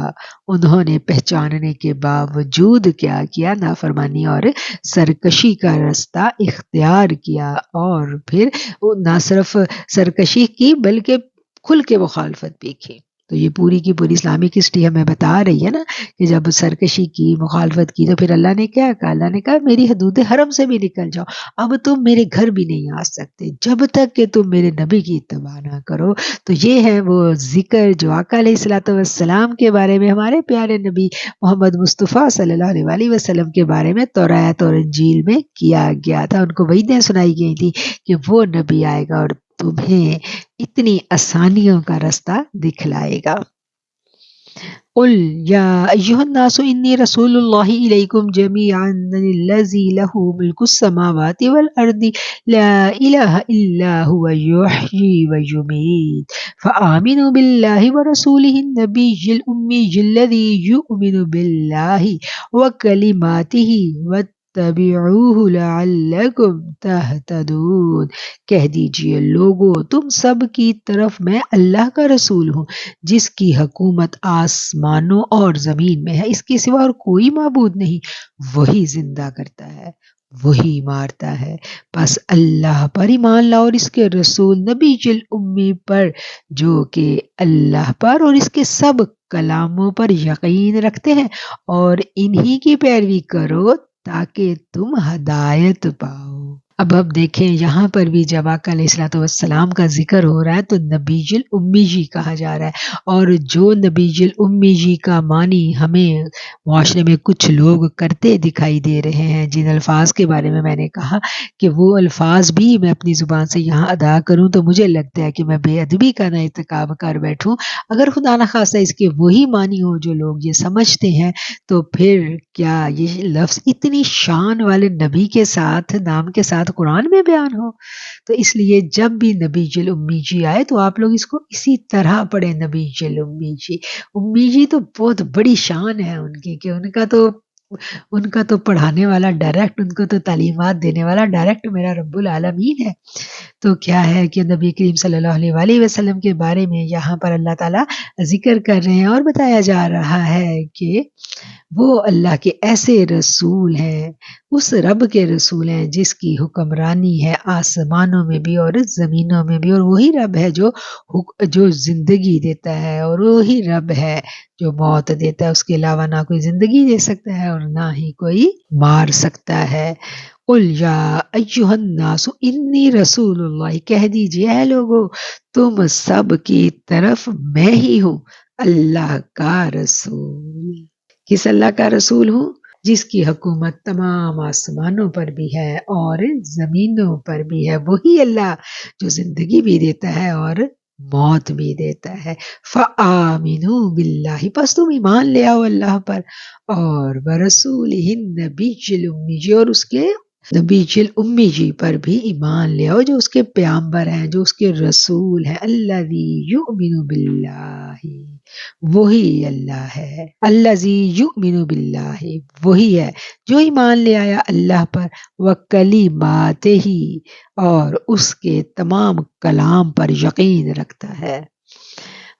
انہوں نے پہچاننے کے باوجود کیا کیا، نافرمانی اور سرکشی کا رستہ اختیار کیا، اور پھر وہ نہ صرف سرکشی کی بلکہ کھل کے مخالفت بھی کی۔ تو یہ پوری کی پوری اسلامک ہسٹری ہمیں بتا رہی ہے نا کہ جب سرکشی کی، مخالفت کی، تو پھر اللہ نے کیا کہا؟ اللہ نے کہا میری حدود حرم سے بھی نکل جاؤ، اب تم میرے گھر بھی نہیں آ سکتے جب تک کہ تم میرے نبی کی اتباع نہ کرو۔ تو یہ ہے وہ ذکر جو آقا علیہ الصلوۃ والسلام کے بارے میں، ہمارے پیارے نبی محمد مصطفیٰ صلی اللہ علیہ وسلم کے بارے میں تورات اور انجیل میں کیا گیا تھا۔ ان کو وعیدیں سنائی گئی تھی کہ وہ نبی آئے گا اور تمہیں اتنی آسانیوں کا رستہ دکھلائے گا۔ قل یا ایھا الناس انی رسول اللہ الیکم جمیعا الذی لہ ملک السماوات والارض لا الہ الا هو یحیی ویمیت فآمنوا باللہ ورسولہ النبی الامی الذی یؤمن باللہ وکلماتہ واتبعوہ لعلکم تہتدون۔ کہہ دیجئے لوگو تم سب کی طرف میں اللہ کا رسول ہوں جس کی حکومت آسمانوں اور زمین میں ہے، اس کے سوا اور کوئی معبود نہیں، وہی زندہ کرتا ہے، وہی مارتا ہے، بس اللہ پر ایمان لاؤ اور اس کے رسول نبی الامی پر جو کہ اللہ پر اور اس کے سب کلاموں پر یقین رکھتے ہیں، اور انہی کی پیروی کرو تاکہ تم ہدایت پاؤ۔ اب دیکھیں یہاں پر بھی جب آقا علیہ الصلوۃ والسلام کا ذکر ہو رہا ہے تو نبی الامی جی کہا جا رہا ہے، اور جو نبی الامی جی کا معنی ہمیں معاشرے میں کچھ لوگ کرتے دکھائی دے رہے ہیں، جن الفاظ کے بارے میں نے کہا کہ وہ الفاظ بھی میں اپنی زبان سے یہاں ادا کروں تو مجھے لگتا ہے کہ میں بے ادبی کا نہ ارتکاب کر بیٹھوں۔ اگر خدا نخواستہ اس کے وہی معنی ہو جو لوگ یہ سمجھتے ہیں، تو پھر کیا یہ لفظ اتنی شان والے نبی کے ساتھ، نام کے ساتھ قرآن میں بیان ہو؟ تو اس لیے جب بھی نبی الامی جی آئے تو آپ لوگ اس کو اسی طرح پڑھیں، نبی الامی جی۔ امی جی تو بہت بڑی شان ہے ان کی کہ ان کا تو پڑھانے والا ڈائریکٹ، ان کو تو تعلیمات دینے والا ڈائریکٹ میرا رب العالمین ہے۔ تو کیا ہے کہ نبی کریم صلی اللہ علیہ وسلم کے بارے میں یہاں پر اللہ تعالیٰ ذکر کر رہے ہیں اور بتایا جا رہا ہے کہ وہ اللہ کے ایسے رسول ہیں، اس رب کے رسول ہیں جس کی حکمرانی ہے آسمانوں میں بھی اور زمینوں میں بھی، اور وہی رب ہے جو زندگی دیتا ہے، اور وہی رب ہے جو موت دیتا ہے، اس کے علاوہ نہ کوئی زندگی دے سکتا ہے اور نہ ہی کوئی مار سکتا ہے۔ قل یا ایھا الناس انی رسول اللہ، کہہ دیجئے اے لوگو تم سب کی طرف میں ہی ہوں اللہ کا رسول۔ کس اللہ کا رسول ہوں؟ جس کی حکومت تمام آسمانوں پر بھی ہے اور زمینوں پر بھی ہے، وہی اللہ جو زندگی بھی دیتا ہے اور موت بھی دیتا ہے۔ فآمنوا باللہ، پس تم ایمان لے آؤ اللہ پر، اور برسولہ النبی الامی جی، اور اس کے نبی الامی جی پر بھی ایمان لے آؤ جو اس کے پیامبر ہیں، جو اس کے رسول ہیں۔ الذی یؤمن باللہ، وہی اللہ ہے، الذی یؤمن باللہ، وہی ہے جو ایمان لے آیا اللہ پر، وکلماتہ، اور اس کے تمام کلام پر یقین رکھتا ہے،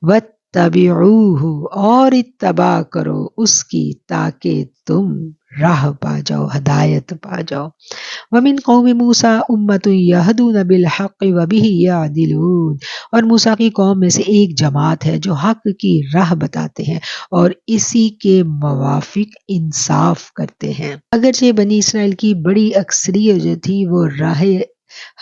واتبعوہ، اور اتباع کرو اس کی تاکہ تم راہ پا جاؤ، ہدایت پا جاؤ۔ وَمِن قَوْمِ مُوسَىٰ أُمَّةٌ يَهْدُونَ بِالْحَقِّ وَبِهِ يَعْدِلُونَ، اور موسیٰ کی قوم میں سے ایک جماعت ہے جو حق کی راہ بتاتے ہیں اور اسی کے موافق انصاف کرتے ہیں۔ اگرچہ بنی اسرائیل کی بڑی اکثریت جو تھی وہ راہ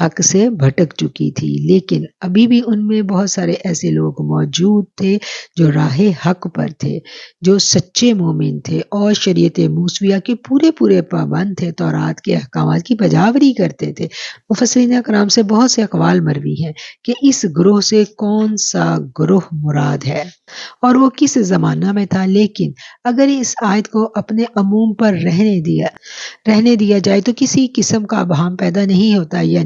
حق سے بھٹک چکی تھی، لیکن ابھی بھی ان میں بہت سارے ایسے لوگ موجود تھے جو راہ حق پر تھے، جو سچے مومن تھے اور شریعت موسویہ کے پورے پابند تھے، تورات کے احکامات کی بجاوری کرتے تھے۔ مفسرین اکرام سے بہت سے اقوال مروی ہیں کہ اس گروہ سے کون سا گروہ مراد ہے اور وہ کس زمانہ میں تھا، لیکن اگر اس آیت کو اپنے عموم پر رہنے دیا جائے تو کسی قسم کا ابہام پیدا نہیں ہوتا، یعنی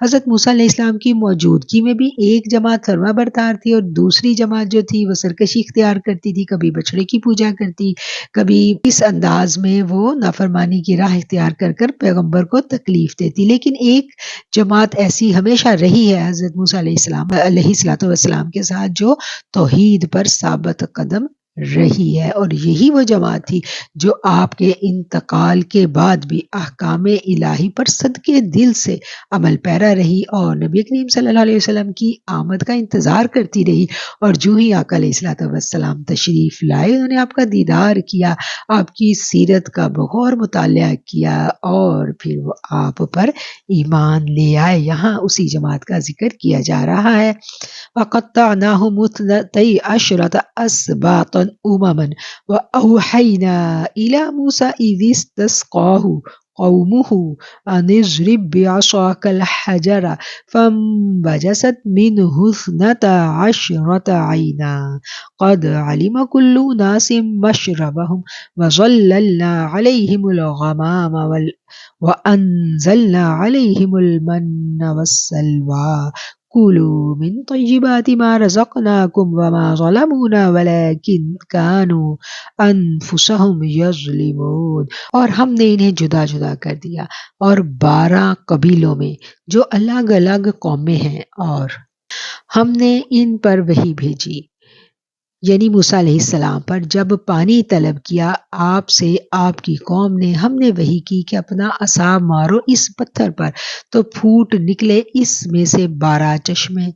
حضرت موسیٰ علیہ السلام کی موجودگی میں بھی ایک جماعت فرما بردار تھی اور دوسری جماعت جو تھی وہ سرکشی اختیار کرتی تھی، کبھی بچڑے کی پوجا کرتی، کبھی اس انداز میں وہ نافرمانی کی راہ اختیار کر کر پیغمبر کو تکلیف دیتی، لیکن ایک جماعت ایسی ہمیشہ رہی ہے حضرت موسیٰ علیہ السلام کے ساتھ جو توحید پر ثابت قدم رہی ہے، اور یہی وہ جماعت تھی جو آپ کے انتقال کے بعد بھی احکام الہی پر صدقے دل سے عمل پیرا رہی اور نبی کریم صلی اللہ علیہ وسلم کی آمد کا انتظار کرتی رہی، اور جو ہی آقا علیہ السلام تشریف لائے انہوں نے آپ کا دیدار کیا، آپ کی سیرت کا بغور مطالعہ کیا اور پھر وہ آپ پر ایمان لے آئے۔ یہاں اسی جماعت کا ذکر کیا جا رہا ہے۔ وَقَطَّعْنَاهُمُ اثْنَتَيْ عَشْرَةَ أَسْبَاطًا أُمَمًا وَأَوْحَيْنَا إِلَىٰ مُوسَىٰ إِذِ اسْتَسْقَاهُ قومه أن اضرب بعصاك الحجر فانبجست منه 12 عينا قد علم كل أناس مشربهم وظللنا عليهم الغمام وأنزلنا عليهم المن والسلوى كلوا من طيبات ما رزقناكم وما ظلمونا ولكن كانوا أنفسهم يظلمون، اور ہم نے انہیں جدا جدا کر دیا اور 12 قبیلوں میں جو الگ الگ قومیں ہیں، اور ہم نے ان پر وحی بھیجی یعنی موسیٰ علیہ السلام پر جب پانی طلب کیا آپ سے آپ کی قوم نے، ہم نے وحی کی کہ اپنا عصا مارو اس پتھر پر، تو پھوٹ نکلے اس میں سے 12 چشمے،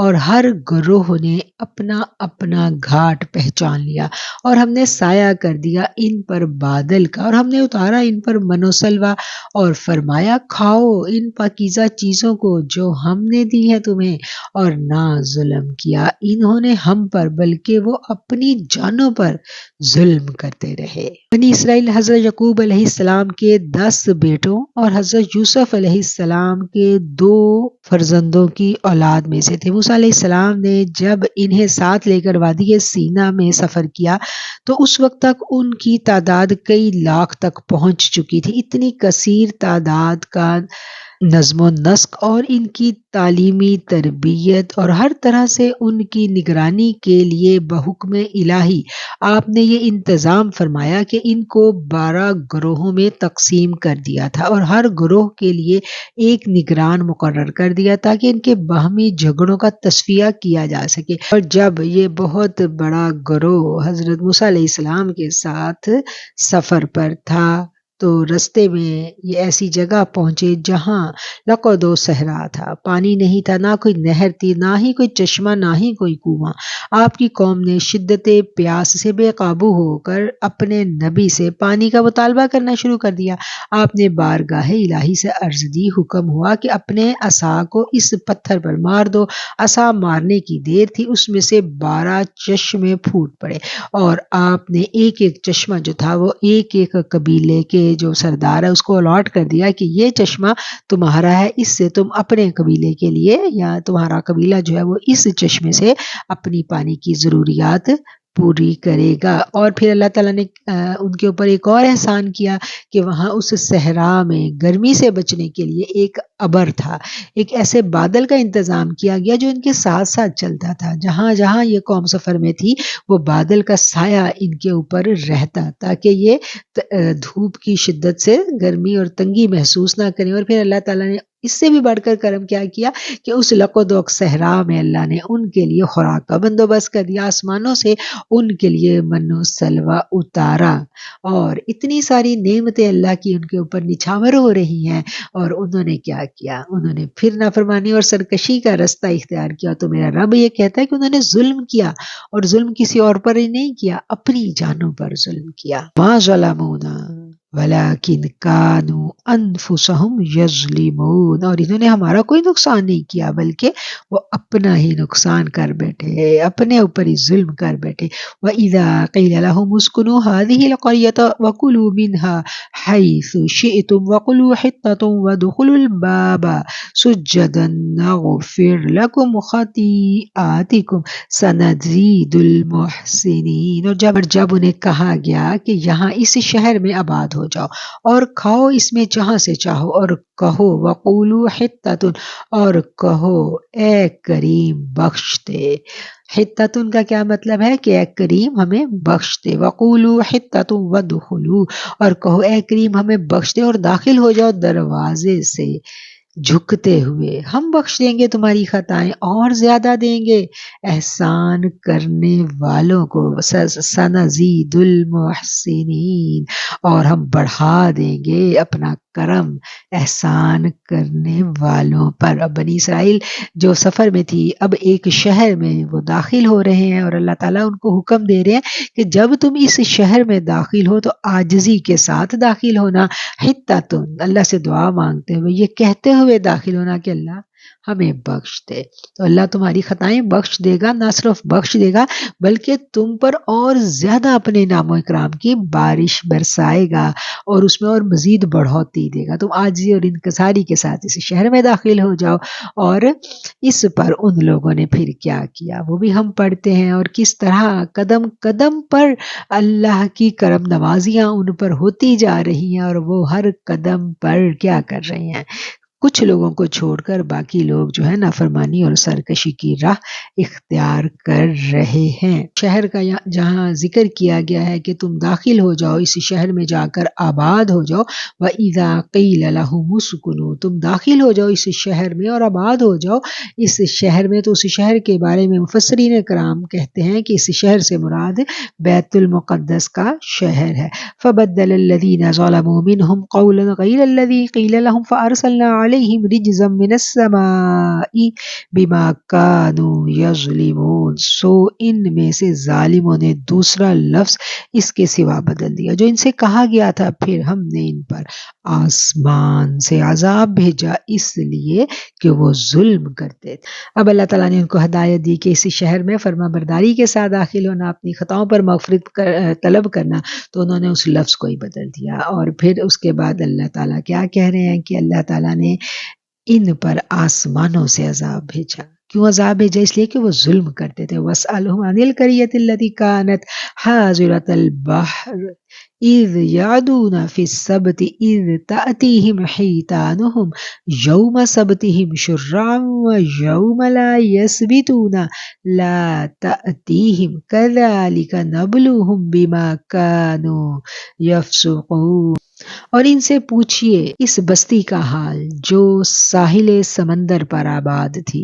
اور ہر گروہ نے اپنا اپنا گھاٹ پہچان لیا، اور ہم نے سایہ کر دیا ان پر بادل کا، اور ہم نے اتارا ان پر من و سلوہ، اور فرمایا کھاؤ ان پاکیزہ چیزوں کو جو ہم نے دی ہے تمہیں، اور نہ ظلم کیا انہوں نے ہم پر بلکہ وہ اپنی جانوں پر ظلم کرتے رہے۔ بنی اسرائیل حضرت یعقوب علیہ السلام کے 10 بیٹوں اور حضرت یوسف علیہ السلام کے 2 فرزندوں کی اولاد میں سے تھے۔ موسیٰ علیہ السلام نے جب انہیں ساتھ لے کر وادی سینا میں سفر کیا تو اس وقت تک ان کی تعداد کئی لاکھ تک پہنچ چکی تھی۔ اتنی کثیر تعداد کا نظم و نسق اور ان کی تعلیمی تربیت اور ہر طرح سے ان کی نگرانی کے لیے بحکم الہی آپ نے یہ انتظام فرمایا کہ ان کو 12 گروہوں میں تقسیم کر دیا تھا، اور ہر گروہ کے لیے ایک نگران مقرر کر دیا تاکہ ان کے باہمی جھگڑوں کا تصفیہ کیا جا سکے۔ اور جب یہ بہت بڑا گروہ حضرت موسیٰ علیہ السلام کے ساتھ سفر پر تھا تو رستے میں یہ ایسی جگہ پہنچے جہاں لقد و صحرا تھا، پانی نہیں تھا، نہ کوئی نہر تھی، نہ ہی کوئی چشمہ، نہ ہی کوئی کنواں۔ آپ کی قوم نے شدت پیاس سے بے قابو ہو کر اپنے نبی سے پانی کا مطالبہ کرنا شروع کر دیا۔ آپ نے بارگاہ الہی سے عرض دی، حکم ہوا کہ اپنے عصا کو اس پتھر پر مار دو۔ عصا مارنے کی دیر تھی، اس میں سے 12 چشمے پھوٹ پڑے، اور آپ نے ایک ایک چشمہ جو تھا وہ ایک ایک قبیلے کے جو سردار ہے اس کو الاٹ کر دیا کہ یہ چشمہ تمہارا ہے، اس سے تم اپنے قبیلے کے لیے، یا تمہارا قبیلہ جو ہے وہ اس چشمے سے اپنی پانی کی ضروریات پوری کرے گا۔ اور پھر اللہ تعالیٰ نے ان کے اوپر ایک اور احسان کیا کہ وہاں اس صحرا میں گرمی سے بچنے کے لیے ایک ابر تھا، ایک ایسے بادل کا انتظام کیا گیا جو ان کے ساتھ ساتھ چلتا تھا، جہاں جہاں یہ قوم سفر میں تھی وہ بادل کا سایہ ان کے اوپر رہتا تاکہ یہ دھوپ کی شدت سے گرمی اور تنگی محسوس نہ کریں۔ اور پھر اللہ تعالیٰ نے اس سے بھی بڑھ کر کرم کیا کیا کہ اس لقدوق صحرا میں اللہ نے ان کے لیے خوراک کا بندوبست کر دیا، آسمانوں سے ان کے لیے من و سلوہ اتارا، اور اتنی ساری نعمتیں اللہ کی ان کے اوپر نچھاور ہو رہی ہیں، اور انہوں نے کیا کیا، انہوں نے پھر نافرمانی اور سرکشی کا رستہ اختیار کیا۔ تو میرا رب یہ کہتا ہے کہ انہوں نے ظلم کیا، اور ظلم کسی اور پر ہی نہیں کیا، اپنی جانوں پر ظلم کیا۔ ما ظلمونا ولیکن کانوا انفسہم یظلمون، اور انہوں نے ہمارا کوئی نقصان نہیں کیا بلکہ وہ اپنا ہی نقصان کر بیٹھے، اپنے اوپر ہی ظلم کر بیٹھے۔ وَإِذَا قِيلَ لَهُمُ اسْكُنُوا هَٰذِهِ الْقَرْيَةَ وَكُلُوا مِنْهَا حَيْثُ شِئْتُمْ وَقُولُوا حِطَّةٌ وَادْخُلُوا الْبَابَ سُجَّدًا نَغْفِرْ لَكُمْ خَطِیئَاتِکُمْ سَنَزِیدُ الْمُحْسِنِینَ، اور جب انہیں کہا گیا کہ یہاں اس شہر میں آباد ہو جاؤ اور کھاؤ اس میں جہاں سے چاہو، اور کہو وَقُولُوا حِطَّةٌ، اور کہو اے کریم بخش دے۔ حِطَّةٌ کا کیا مطلب ہے کہ اے کریم ہمیں بخش دے، وَقُولُوا حِطَّةٌ وَادْخُلُوا، اور کہو اے کریم ہمیں بخش دے اور داخل ہو جاؤ دروازے سے جھکتے ہوئے، ہم بخش دیں گے تمہاری خطائیں اور زیادہ دیں گے احسان کرنے والوں کو، سنزید المحسنین، اور ہم بڑھا دیں گے اپنا کرم احسان کرنے والوں پر۔ اب بنی اسرائیل جو سفر میں تھی، اب ایک شہر میں وہ داخل ہو رہے ہیں، اور اللہ تعالیٰ ان کو حکم دے رہے ہیں کہ جب تم اس شہر میں داخل ہو تو عاجزی کے ساتھ داخل ہونا، حِطَّةٌ اللہ سے دعا مانگتے ہوئے، یہ کہتے ہوئے داخل ہونا کہ اللہ ہمیں بخش دے۔ تو اللہ تمہاری خطائیں بخش دے گا، نہ صرف بخش دے گا بلکہ تم پر اور زیادہ اپنے نام و اکرام کی بارش برسائے گا، اور اس میں اور مزید بڑھوتی دے گا۔ تم عاجزی اور انکساری کے ساتھ اس شہر میں داخل ہو جاؤ۔ اور اس پر ان لوگوں نے پھر کیا کیا وہ بھی ہم پڑھتے ہیں، اور کس طرح قدم قدم پر اللہ کی کرم نوازیاں ان پر ہوتی جا رہی ہیں، اور وہ ہر قدم پر کیا کر رہے ہیں، کچھ لوگوں کو چھوڑ کر باقی لوگ جو ہے نافرمانی اور سرکشی کی راہ اختیار کر رہے ہیں۔ شہر کا جہاں ذکر کیا گیا ہے کہ تم داخل ہو جاؤ، اس شہر میں جا کر آباد ہو جاؤ، وَإِذَا قِيلَ لَهُمُ اسْكُنُوا، تم داخل ہو جاؤ اس شہر میں اور آباد ہو جاؤ اس شہر میں۔ تو اس شہر کے بارے میں مفسرین کرام کہتے ہیں کہ اس شہر سے مراد بیت المقدس کا شہر ہے۔ فَبَدَّلَ الَّذِينَ ظَلَمُوا مِنْهُمْ قَوْلًا غَيْرَ الَّذِي قِيلَ لَهُمْ فَأَرْسَلْنَا عَلَيْهِمْ رِجْزًا مِّنَ السَّمَاءِ بِمَا كَانُوا يَظْلِمُونَ، سو ان میں سے ظالموں نے دوسرا لفظ اس کے سوا بدل دیا جو ان سے کہا گیا تھا، پھر ہم نے ان پر آسمان سے عذاب بھیجا اس لیے کہ وہ ظلم کرتے تھے۔ اب اللہ تعالیٰ نے ان کو ہدایت دی کہ اسی شہر میں فرما برداری کے ساتھ داخل ہونا، اپنی خطاؤں پر مغفرت طلب کرنا، تو انہوں نے اس لفظ کو ہی بدل دیا۔ اور پھر اس کے بعد اللہ تعالیٰ کیا کہہ رہے ہیں کہ اللہ تعالیٰ نے ان پر آسمانوں سے عذاب بھیجا۔ کیوں عذاب بھیجا؟ اس لیے کہ وہ ظلم کرتے تھے۔ وَاسْأَلْهُمْ عَنِ الْقَرْيَةِ الَّتِي كَانَتْ حَاضِرَةَ الْبَحْرِ إِذْ يَعْدُونَ فِي السَّبْتِ إِذْ تَأْتِيهِمْ حِيتَانُهُمْ يَوْمَ سَبْتِهِمْ شُرَّعًا وَيَوْمَ لَا يَسْبِتُونَ لَا تَأْتِيهِمْ كَذَلِكَ نَبْلُوهُمْ بِمَا كَانُوا يَفْسُقُونَ۔ اور ان سے پوچھئے اس بستی کا حال جو ساحل سمندر پر آباد تھی،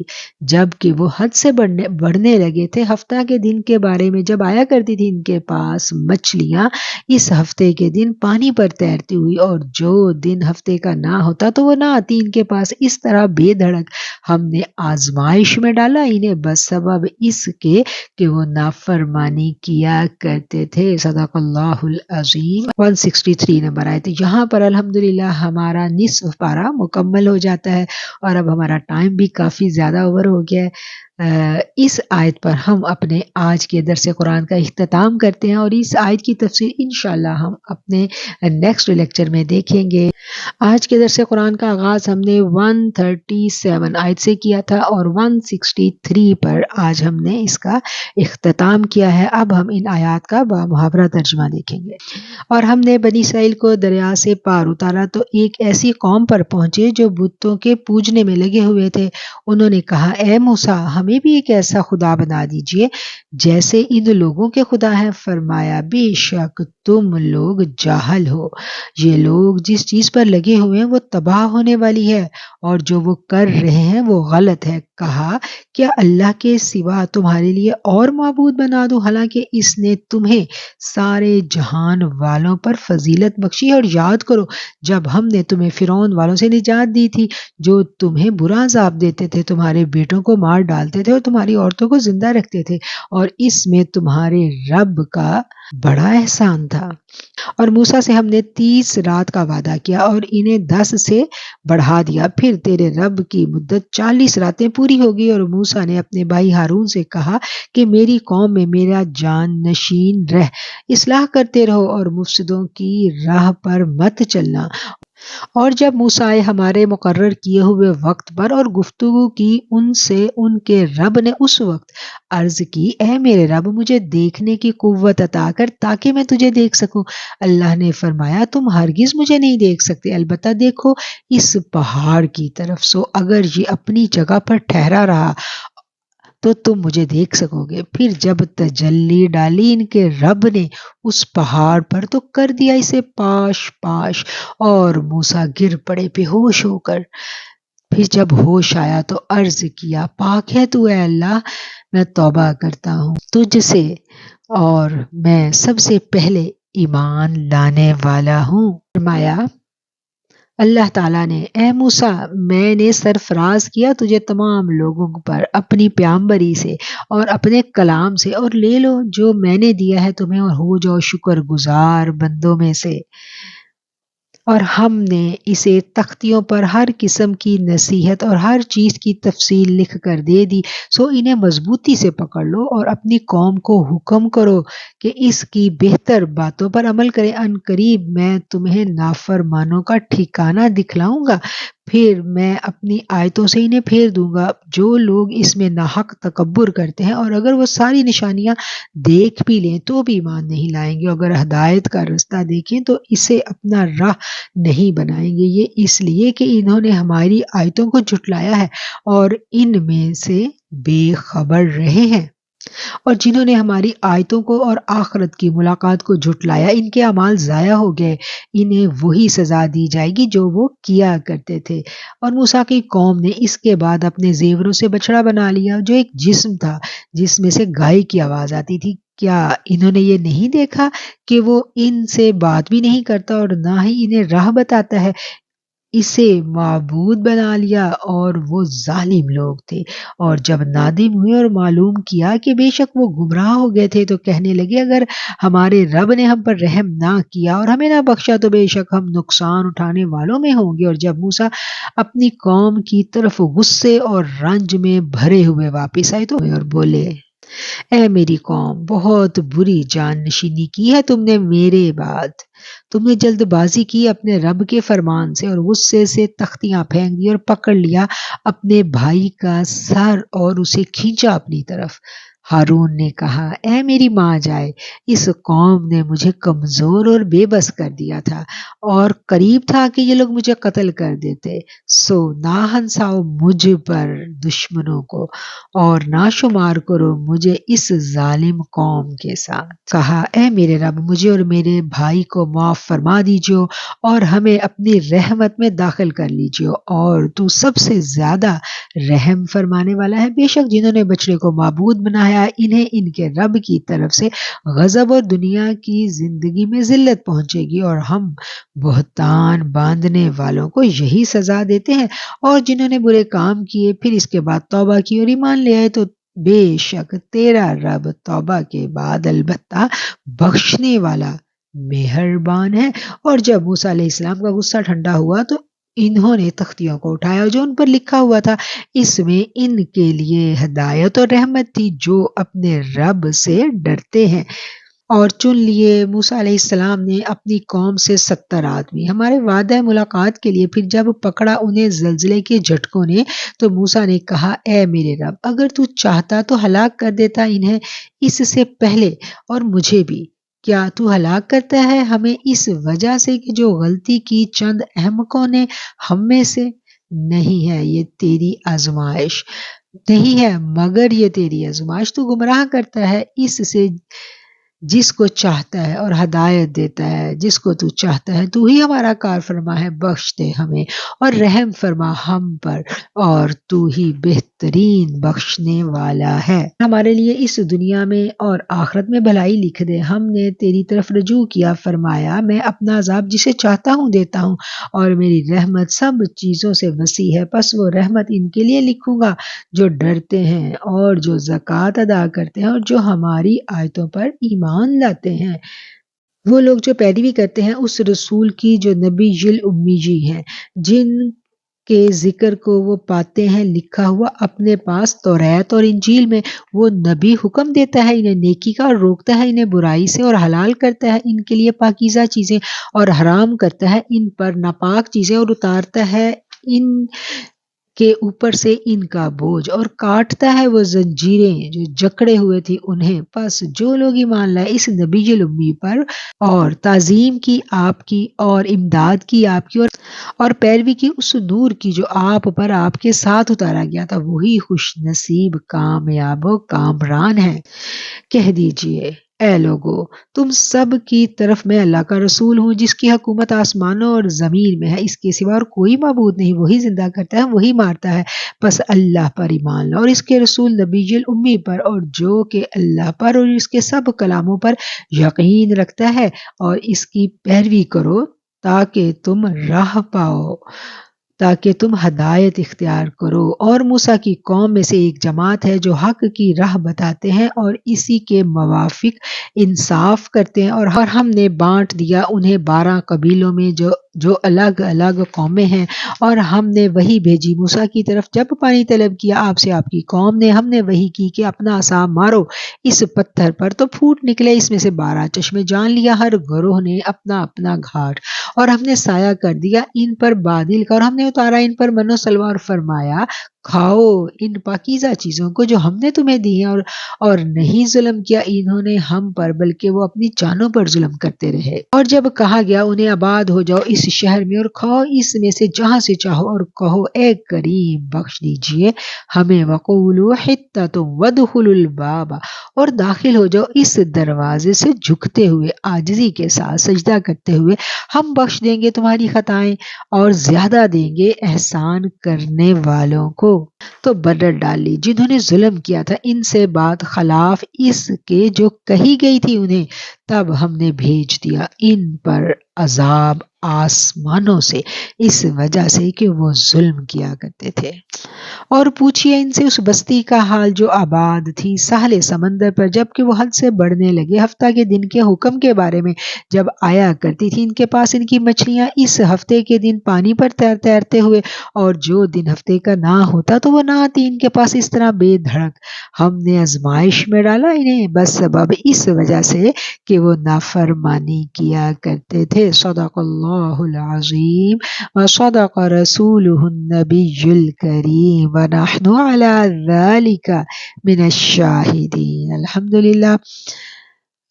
جب کہ وہ حد سے بڑھنے لگے تھے ہفتہ کے دن کے بارے میں، جب آیا کرتی تھی ان کے پاس مچھلیاں اس ہفتے کے دن پانی پر تیرتی ہوئی، اور جو دن ہفتے کا نہ ہوتا تو وہ نہ آتی ان کے پاس۔ اس طرح بے دھڑک ہم نے آزمائش میں ڈالا انہیں بس سبب اس کے کہ وہ نافرمانی کیا کرتے تھے۔ صدق اللہ العظیم۔ 163 نمبر آیت۔ یہاں پر الحمدللہ ہمارا نصف پارہ مکمل ہو جاتا ہے، اور اب ہمارا ٹائم بھی کافی زیادہ اوور ہو گیا ہے۔ اس آیت پر ہم اپنے آج کے درس قرآن کا اختتام کرتے ہیں، اور اس آیت کی تفسیر انشاءاللہ ہم اپنے نیکسٹ لیکچر میں دیکھیں گے۔ آج کے درس قرآن کا آغاز ہم نے 137 آیت سے کیا تھا، اور 163 پر آج ہم نے اس کا اختتام کیا ہے۔ اب ہم ان آیات کا بامحاورہ ترجمہ دیکھیں گے۔ اور ہم نے بنی اسرائیل کو دریا سے پار اتارا تو ایک ایسی قوم پر پہنچے جو بتوں کے پوجنے میں لگے ہوئے تھے۔ انہوں نے کہا، اے موسیٰ، ہمیں ہمیں بھی ایک ایسا خدا بنا دیجئے جیسے ان لوگوں کے خدا ہیں۔ فرمایا بے شک تم لوگ جاہل ہو، یہ لوگ جس چیز پر لگے ہوئے ہیں وہ تباہ ہونے والی ہے، اور جو وہ کر رہے ہیں وہ غلط ہے۔ کہا کیا اللہ کے سوا تمہارے لیے اور معبود بنا دوں، حالانکہ اس نے تمہیں سارے جہان والوں پر فضیلت بخشی ہے۔ اور یاد کرو جب ہم نے تمہیں فرعون والوں سے نجات دی تھی جو تمہیں برا عذاب دیتے تھے، تمہارے بیٹوں کو مار ڈالتے تھے اور تمہاری عورتوں کو زندہ رکھتے تھے، اور اس میں تمہارے رب کا بڑا احسان تھا۔ اور موسیٰ سے ہم نے 30 رات کا وعدہ کیا اور انہیں 10 سے بڑھا دیا، پھر تیرے رب کی مدت 40 راتیں پوری ہوگی۔ اور موسیٰ نے اپنے بھائی ہارون سے کہا کہ میری قوم میں میرا جان نشین رہ، اصلاح کرتے رہو اور مفسدوں کی راہ پر مت چلنا۔ اور جب موسیٰ آئے ہمارے مقرر کیے ہوئے وقت پر اور گفتگو کی ان سے، ان کے رب نے اس وقت عرض کی اے میرے رب مجھے دیکھنے کی قوت عطا کر تاکہ میں تجھے دیکھ سکوں۔ اللہ نے فرمایا تم ہرگز مجھے نہیں دیکھ سکتے، البتہ دیکھو اس پہاڑ کی طرف، سو اگر یہ اپنی جگہ پر ٹھہرا رہا تو تم مجھے دیکھ سکو گے۔ پھر جب تجلی ڈالی ان کے رب نے اس پہاڑ پر تو کر دیا اسے پاش پاش، اور موسیٰ گر پڑے بے ہوش ہو کر۔ پھر جب ہوش آیا تو عرض کیا پاک ہے تو اے اللہ، میں توبہ کرتا ہوں تجھ سے اور میں سب سے پہلے ایمان لانے والا ہوں۔ فرمایا اللہ تعالیٰ نے اے موسیٰ میں نے سرفراز کیا تجھے تمام لوگوں پر اپنی پیامبری سے اور اپنے کلام سے، اور لے لو جو میں نے دیا ہے تمہیں اور ہو جاؤ شکر گزار بندوں میں سے۔ اور ہم نے اسے تختیوں پر ہر قسم کی نصیحت اور ہر چیز کی تفصیل لکھ کر دے دی، سو انہیں مضبوطی سے پکڑ لو اور اپنی قوم کو حکم کرو کہ اس کی بہتر باتوں پر عمل کرے۔ ان قریب میں تمہیں نافرمانوں کا ٹھکانہ دکھلاؤں گا، پھر میں اپنی آیتوں سے انہیں پھیر دوں گا۔ جو لوگ اس میں ناحق تکبر کرتے ہیں اور اگر وہ ساری نشانیاں دیکھ بھی لیں تو بھی ایمان نہیں لائیں گے، اگر ہدایت کا رستہ دیکھیں تو اسے اپنا راہ نہیں بنائیں گے، یہ اس لیے کہ انہوں نے ہماری آیتوں کو جھٹلایا ہے اور ان میں سے بے خبر رہے ہیں۔ اور جنہوں نے ہماری آیتوں کو اور آخرت کی ملاقات کو جھٹلایا ان کے اعمال ضائع ہو گئے، انہیں وہی سزا دی جائے گی جو وہ کیا کرتے تھے۔ اور موسیٰ کی قوم نے اس کے بعد اپنے زیوروں سے بچڑا بنا لیا جو ایک جسم تھا جس میں سے گائے کی آواز آتی تھی۔ کیا انہوں نے یہ نہیں دیکھا کہ وہ ان سے بات بھی نہیں کرتا اور نہ ہی انہیں راہ بتاتا ہے؟ اسے معبود بنا لیا اور وہ ظالم لوگ تھے۔ اور جب نادم ہوئے اور معلوم کیا کہ بے شک وہ گمراہ ہو گئے تھے تو کہنے لگے اگر ہمارے رب نے ہم پر رحم نہ کیا اور ہمیں نہ بخشا تو بے شک ہم نقصان اٹھانے والوں میں ہوں گے۔ اور جب موسیٰ اپنی قوم کی طرف غصے اور رنج میں بھرے ہوئے واپس آئے تو اور بولے اے میری قوم بہت بری جان نشینی کی ہے تم نے میرے بعد، تم نے جلد بازی کی اپنے رب کے فرمان سے اور غصے سے تختیاں پھینک دی اور پکڑ لیا اپنے بھائی کا سر اور اسے کھینچا اپنی طرف۔ ہارون نے کہا اے میری ماں جائے، اس قوم نے مجھے کمزور اور بے بس کر دیا تھا اور قریب تھا کہ یہ لوگ مجھے قتل کر دیتے، سو نہ ہنساؤ مجھ پر دشمنوں کو اور نہ شمار کرو مجھے اس ظالم قوم کے ساتھ۔ کہا اے میرے رب مجھے اور میرے بھائی کو معاف فرما دیجیے اور ہمیں اپنی رحمت میں داخل کر لیجیے، اور تو سب سے زیادہ رحم فرمانے والا ہے۔ بے شک جنہوں نے بچڑے کو معبود بنایا انہیں ان کے رب کی طرف سے غضب اور دنیا کی زندگی میں ذلت پہنچے گی، اور ہم بہتان باندھنے والوں کو یہی سزا دیتے ہیں۔ اور جنہوں نے برے کام کیے پھر اس کے بعد توبہ کی اور ایمان لے آئے تو بے شک تیرا رب توبہ کے بعد البتہ بخشنے والا مہربان ہے۔ اور جب موسیٰ علیہ السلام کا غصہ ٹھنڈا ہوا تو انہوں نے تختیوں کو اٹھایا جو ان پر لکھا ہوا تھا، اس میں ان کے لیے ہدایت اور رحمت تھی جو اپنے رب سے ڈرتے ہیں۔ اور چن لیے موسیٰ علیہ السلام نے اپنی قوم سے 70 آدمی ہمارے وعدہ ملاقات کے لیے۔ پھر جب پکڑا انہیں زلزلے کے جھٹکوں نے تو موسیٰ نے کہا اے میرے رب اگر تو چاہتا تو ہلاک کر دیتا انہیں اس سے پہلے اور مجھے بھی، کیا تو ہلاک کرتا ہے ہمیں اس وجہ سے کہ جو غلطی کی چند احمقوں نے ہم میں سے؟ نہیں ہے یہ تیری آزمائش، نہیں ہے مگر یہ تیری آزمائش، تو گمراہ کرتا ہے اس سے جس کو چاہتا ہے اور ہدایت دیتا ہے جس کو تو چاہتا ہے۔ تو ہی ہمارا کار فرما ہے، بخش دے ہمیں اور رحم فرما ہم پر، اور تو ہی بہترین بخشنے والا ہے۔ ہمارے لیے اس دنیا میں اور آخرت میں بھلائی لکھ دے۔ ہم نے تیری طرف رجوع کیا، فرمایا میں اپنا عذاب جسے چاہتا ہوں دیتا ہوں، اور میری رحمت سب چیزوں سے وسیع ہے، پس وہ رحمت ان کے لیے لکھوں گا جو ڈرتے ہیں اور جو زکوٰۃ ادا کرتے ہیں اور جو ہماری آیتوں پر ایمان لاتے ہیں۔ وہ لوگ جو پیروی کرتے ہیں اس رسول کی جو نبی الامی جی ہیں، جن کے ذکر کو وہ پاتے ہیں لکھا ہوا اپنے پاس توریت اور انجیل میں۔ وہ نبی حکم دیتا ہے انہیں نیکی کا اور روکتا ہے انہیں برائی سے، اور حلال کرتا ہے ان کے لیے پاکیزہ چیزیں اور حرام کرتا ہے ان پر ناپاک چیزیں، اور اتارتا ہے ان کے اوپر سے ان کا بوجھ، اور کاٹتا ہے وہ زنجیریں جو جکڑے ہوئے تھی انہیں۔ پس جو لوگ ایمان لائے اس نبی الامی پر، اور تعظیم کی آپ کی، اور امداد کی آپ کی، اور پیروی کی اس نور کی جو آپ پر آپ کے ساتھ اتارا گیا تھا، وہی خوش نصیب کامیاب و کامران ہے۔ کہہ دیجئے اے لوگو، تم سب کی طرف میں اللہ کا رسول ہوں جس کی حکومت آسمانوں اور زمین میں ہے، اس کے سوا اور کوئی معبود نہیں، وہی زندہ کرتا ہے وہی مارتا ہے، بس اللہ پر ایمان لاؤ اور اس کے رسول نبی الامی پر، اور جو کہ اللہ پر اور اس کے سب کلاموں پر یقین رکھتا ہے، اور اس کی پیروی کرو تاکہ تم راہ پاؤ، تاکہ تم ہدایت اختیار کرو۔ اور موسیٰ کی قوم میں سے ایک جماعت ہے جو حق کی راہ بتاتے ہیں اور اسی کے موافق انصاف کرتے ہیں، اور ہم نے بانٹ دیا انہیں 12 قبیلوں میں جو الگ الگ قومیں ہیں، اور ہم نے وہی بھیجی موسیٰ کی طرف جب پانی طلب کیا آپ سے آپ کی قوم نے، ہم نے وہی کی کہ اپنا عصا مارو اس پتھر پر تو پھوٹ نکلے اس میں سے 12 چشمے، جان لیا ہر گروہ نے اپنا اپنا گھاٹ، اور ہم نے سایہ کر دیا ان پر بادل کا، اور ہم نے اتارا ان پر من و سلوہ، اور فرمایا کھاؤ ان پاکیزہ چیزوں کو جو ہم نے تمہیں دی ہیں، اور نہیں ظلم کیا انہوں نے ہم پر بلکہ وہ اپنی جانوں پر ظلم کرتے رہے۔ اور جب کہا گیا انہیں آباد ہو جاؤ اس شہر میں اور کھاؤ اس میں سے جہاں سے چاہو، اور کہو اے کریم بخش دیجئے ہمیں، وقولوا حطۃ وادخلوا الباب، اور داخل ہو جاؤ اس دروازے سے جھکتے ہوئے عاجزی کے ساتھ سجدہ کرتے ہوئے، ہم بخش دیں گے تمہاری خطائیں اور زیادہ دیں گے احسان کرنے والوں کو۔ تو بدر ڈال لی جنہوں نے ظلم کیا تھا ان سے بات خلاف اس کے جو کہی گئی تھی انہیں، تب ہم نے بھیج دیا ان پر عذاب آسمانوں سے اس وجہ سے کہ وہ ظلم کیا کرتے تھے۔ اور پوچھئے ان سے اس بستی کا حال جو آباد تھی ساحل سمندر پر، جب کہ وہ حد سے بڑھنے لگے، ہفتہ کے دن کے حکم کے بارے میں جب آیا کرتی تھی ان کے پاس ان کی مچھلیاں اس ہفتے کے دن پانی پر تیرتے ہوئے، اور جو دن ہفتے کا نہ ہوتا تو وہ نہ آتی ان کے پاس اس طرح بے دھڑک۔ ہم نے آزمائش میں ڈالا انہیں بس سبب اس وجہ سے کہ وہ نافرمانی کیا کرتے تھے۔ صدق اللہ العظیم وصدق رسولہ النبی الکریم ونحن علی ذلک من الشاہدین۔ الحمدللہ،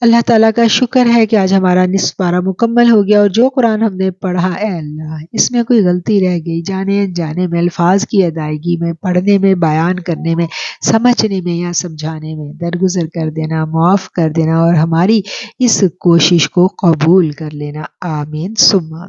اللہ تعالیٰ کا شکر ہے کہ آج ہمارا نصف پارہ مکمل ہو گیا، اور جو قرآن ہم نے پڑھا اے اللہ اس میں کوئی غلطی رہ گئی جانے انجانے میں، الفاظ کی ادائیگی میں، پڑھنے میں، بیان کرنے میں، سمجھنے میں یا سمجھانے میں، درگزر کر دینا، معاف کر دینا، اور ہماری اس کوشش کو قبول کر لینا، آمین ثم آمین۔